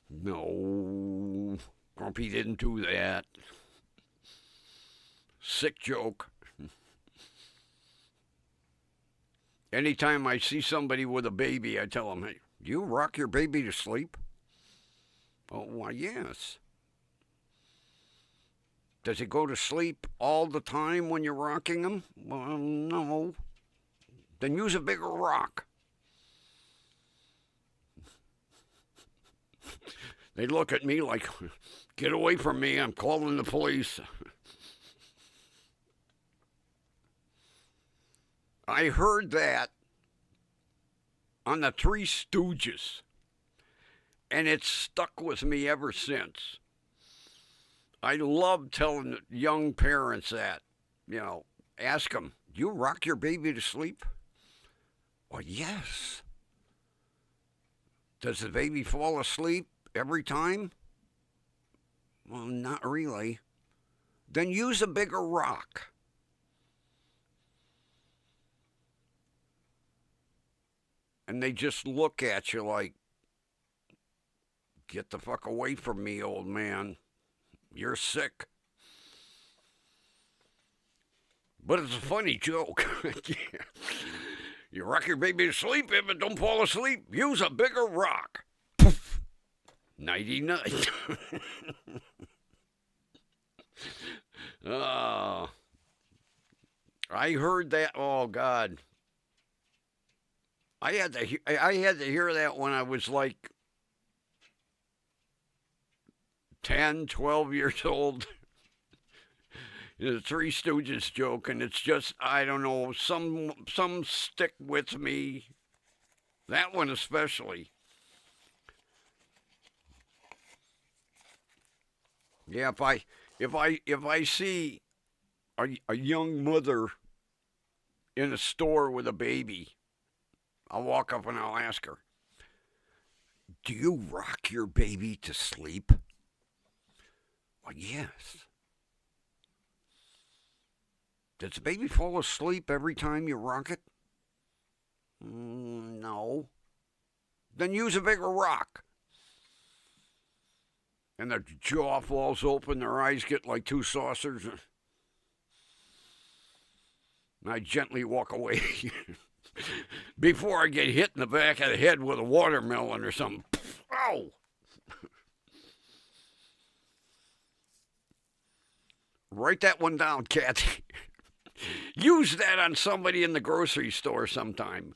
No, Grumpy didn't do that. Sick joke. Anytime I see somebody with a baby, I tell them, hey, do you rock your baby to sleep? Oh, why, yes. Does he go to sleep all the time when you're rocking him? Well, no. Then use a bigger rock. They look at me like, get away from me, I'm calling the police. I heard that on the Three Stooges, and it's stuck with me ever since. I love telling young parents that, you know, ask them, do you rock your baby to sleep? Well, yes. Does the baby fall asleep every time? Well, not really. Then use a bigger rock. And they just look at you like, get the fuck away from me, old man. You're sick. But it's a funny joke. You rock your baby to sleep. If it don't fall asleep, use a bigger rock. Poof. Nighty night. Oh, I heard that. Oh God, I had to hear that when I was like 10, 12 years old. The Three Stooges joke, and it's just, I don't know, some stick with me. That one especially. Yeah, if I see a young mother in a store with a baby, I'll walk up and I'll ask her, "Do you rock your baby to sleep?" Well, yes. Does the baby fall asleep every time you rock it? No. Then use a bigger rock. And their jaw falls open, their eyes get like two saucers. And I gently walk away before I get hit in the back of the head with a watermelon or something. Ow! Write that one down, Kathy. Use that on somebody in the grocery store sometime.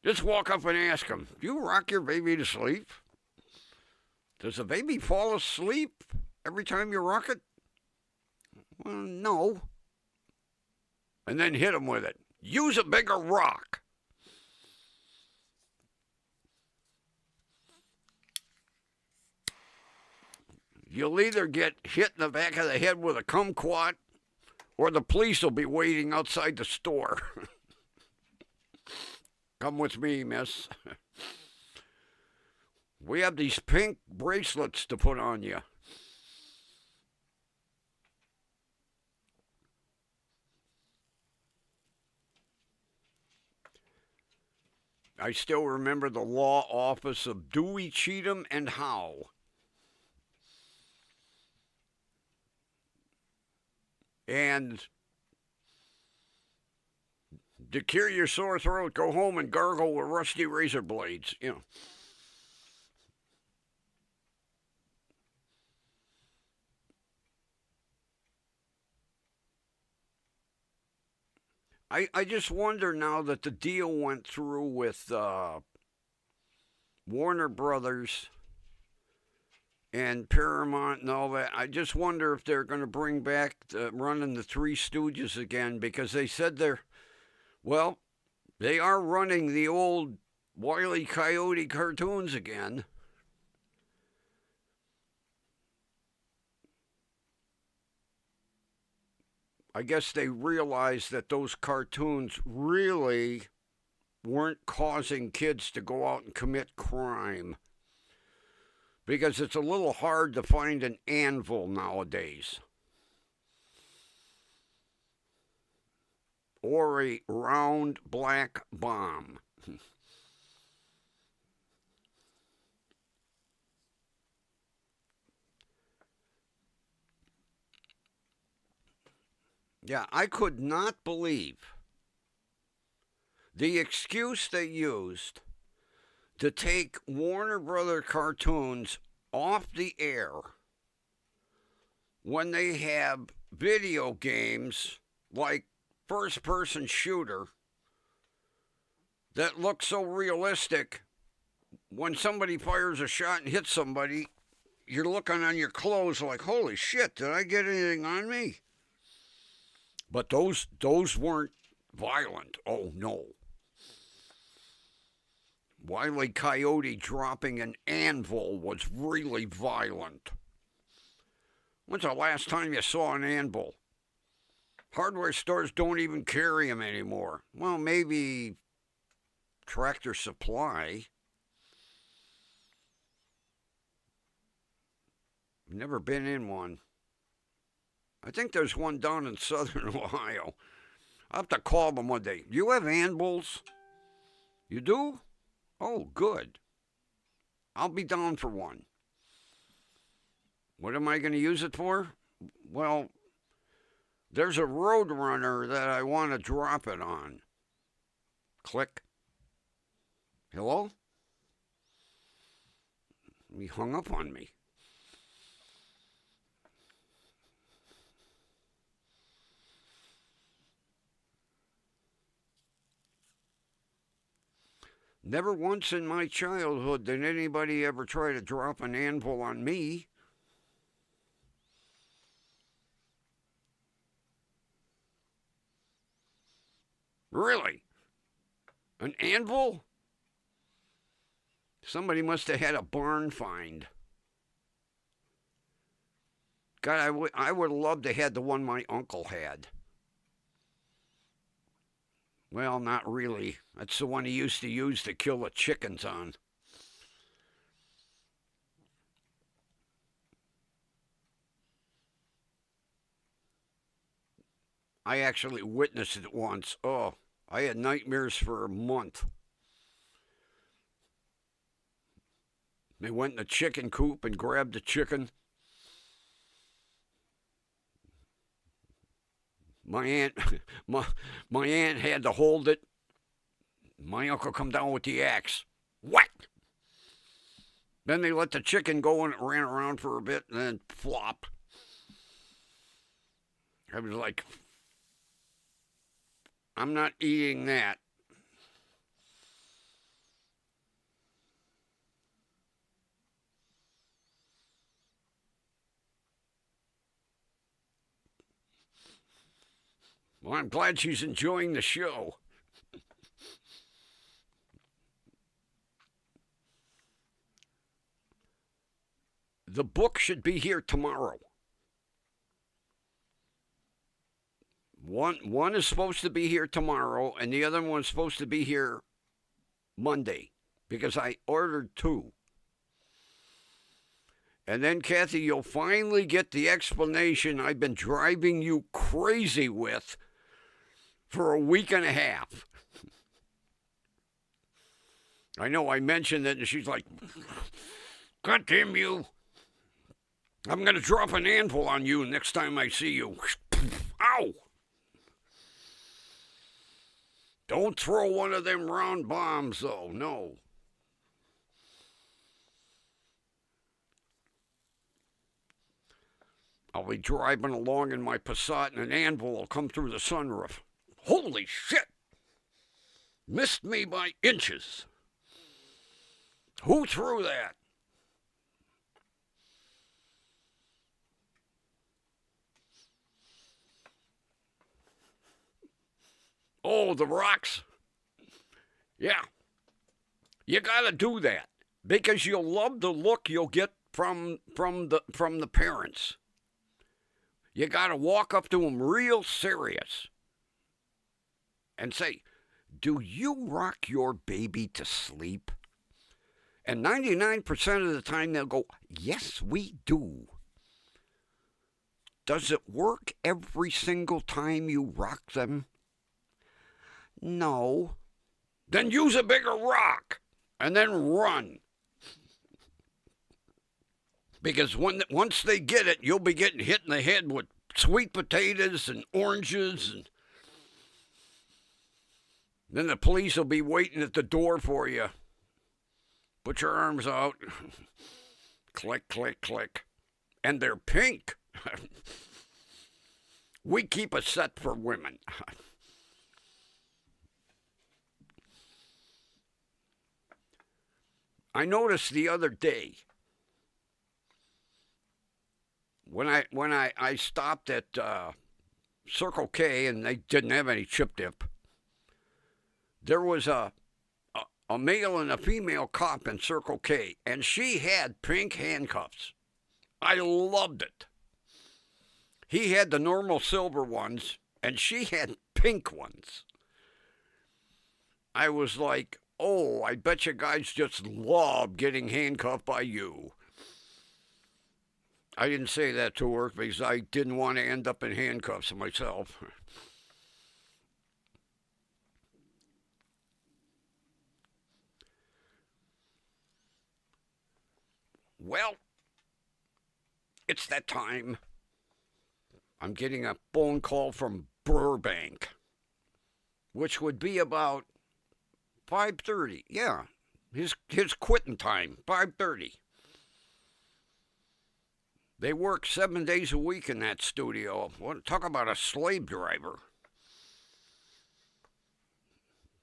Just walk up and ask them, "Do you rock your baby to sleep? Does the baby fall asleep every time you rock it?" Well, no. And then hit them with it. Use a bigger rock. You'll either get hit in the back of the head with a kumquat, or the police will be waiting outside the store. Come with me, miss. We have these pink bracelets to put on you. I still remember the law office of Dewey, Cheatham, and Howe. And to cure your sore throat, go home and gargle with rusty razor blades. You know. I just wonder now that the deal went through with Warner Brothers and Paramount and all that. I just wonder if they're going to bring back running the Three Stooges again, because they said they are running the old Wile E. Coyote cartoons again. I guess they realized that those cartoons really weren't causing kids to go out and commit crime, because it's a little hard to find an anvil nowadays, or a round black bomb. Yeah, I could not believe the excuse they used to take Warner Brother cartoons off the air when they have video games like first person shooter that look so realistic. When somebody fires a shot and hits somebody, you're looking on your clothes like, holy shit, did I get anything on me? But those weren't violent. Oh, no. Wile E. Coyote dropping an anvil was really violent. When's the last time you saw an anvil? Hardware stores don't even carry them anymore. Well, maybe Tractor Supply. Never been in one. I think there's one down in southern Ohio. I'll have to call them one day. Do you have anvils? You do? Oh, good. I'll be down for one. What am I going to use it for? Well, there's a road runner that I want to drop it on. Click. Hello? He hung up on me. Never once in my childhood did anybody ever try to drop an anvil on me. Really? An anvil? Somebody must have had a barn find. God, I would have loved to have had the one my uncle had. Well, not really. That's the one he used to use to kill the chickens on. I actually witnessed it once. Oh, I had nightmares for a month. They went in the chicken coop and grabbed the chicken. My aunt, my aunt had to hold it. My uncle come down with the axe. What? Then they let the chicken go and it ran around for a bit and then flop. I was like, I'm not eating that. Well, I'm glad she's enjoying the show. The book should be here tomorrow. One is supposed to be here tomorrow, and the other one's supposed to be here Monday, because I ordered two. And then, Kathy, you'll finally get the explanation I've been driving you crazy with for a week and a half. I know I mentioned it, and she's like, God damn you. I'm going to drop an anvil on you next time I see you. Ow! Don't throw one of them round bombs, though. No. I'll be driving along in my Passat and an anvil will come through the sunroof. Holy shit! Missed me by inches. Who threw that? Oh, the rocks. Yeah. You gotta do that because you'll love the look you'll get from the parents. You gotta walk up to them real serious and say, do you rock your baby to sleep? And 99% of the time they'll go, yes, we do. Does it work every single time you rock them? No. Then use a bigger rock and then run. Because once they get it, you'll be getting hit in the head with sweet potatoes and oranges. And then the police will be waiting at the door for you. Put your arms out. Click, click, click. And they're pink. We keep a set for women. I noticed the other day when I stopped at Circle K and they didn't have any chip dip, there was a male and a female cop in Circle K, and she had pink handcuffs. I loved it. He had the normal silver ones, and she had pink ones. I was like, oh, I bet you guys just love getting handcuffed by you. I didn't say that to her because I didn't want to end up in handcuffs myself. Well, it's that time. I'm getting a phone call from Burbank, which would be about 5:30. Yeah, his quitting time, 5:30. They work 7 days a week in that studio. Talk about a slave driver.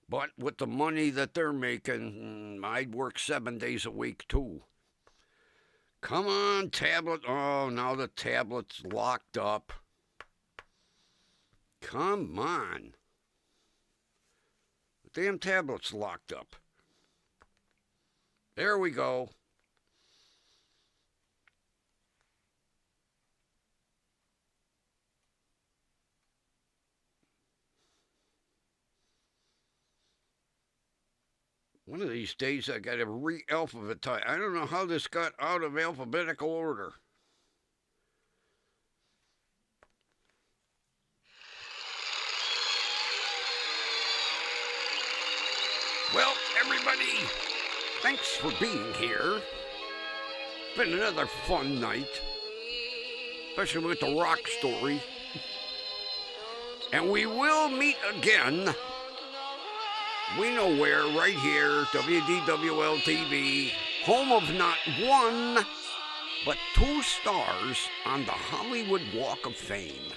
But with the money that they're making, I'd work 7 days a week too. Come on, tablet. Oh, now the tablet's locked up. Come on. The damn tablet's locked up. There we go. One of these days I got to re-alphabetize. I don't know how this got out of alphabetical order. Well, everybody, thanks for being here. It's been another fun night, especially with the rock story. And we will meet again. We know where, right here, WDWL TV, home of not one, but 2 stars on the Hollywood Walk of Fame.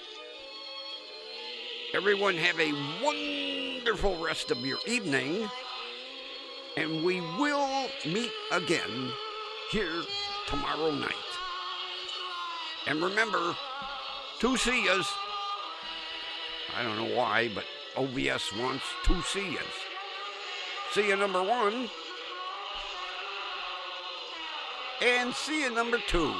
Everyone have a wonderful rest of your evening, and we will meet again here tomorrow night. And remember, 2 see-yas. I don't know why, but OBS wants 2 see-yas. See you number 1, and see you number 2.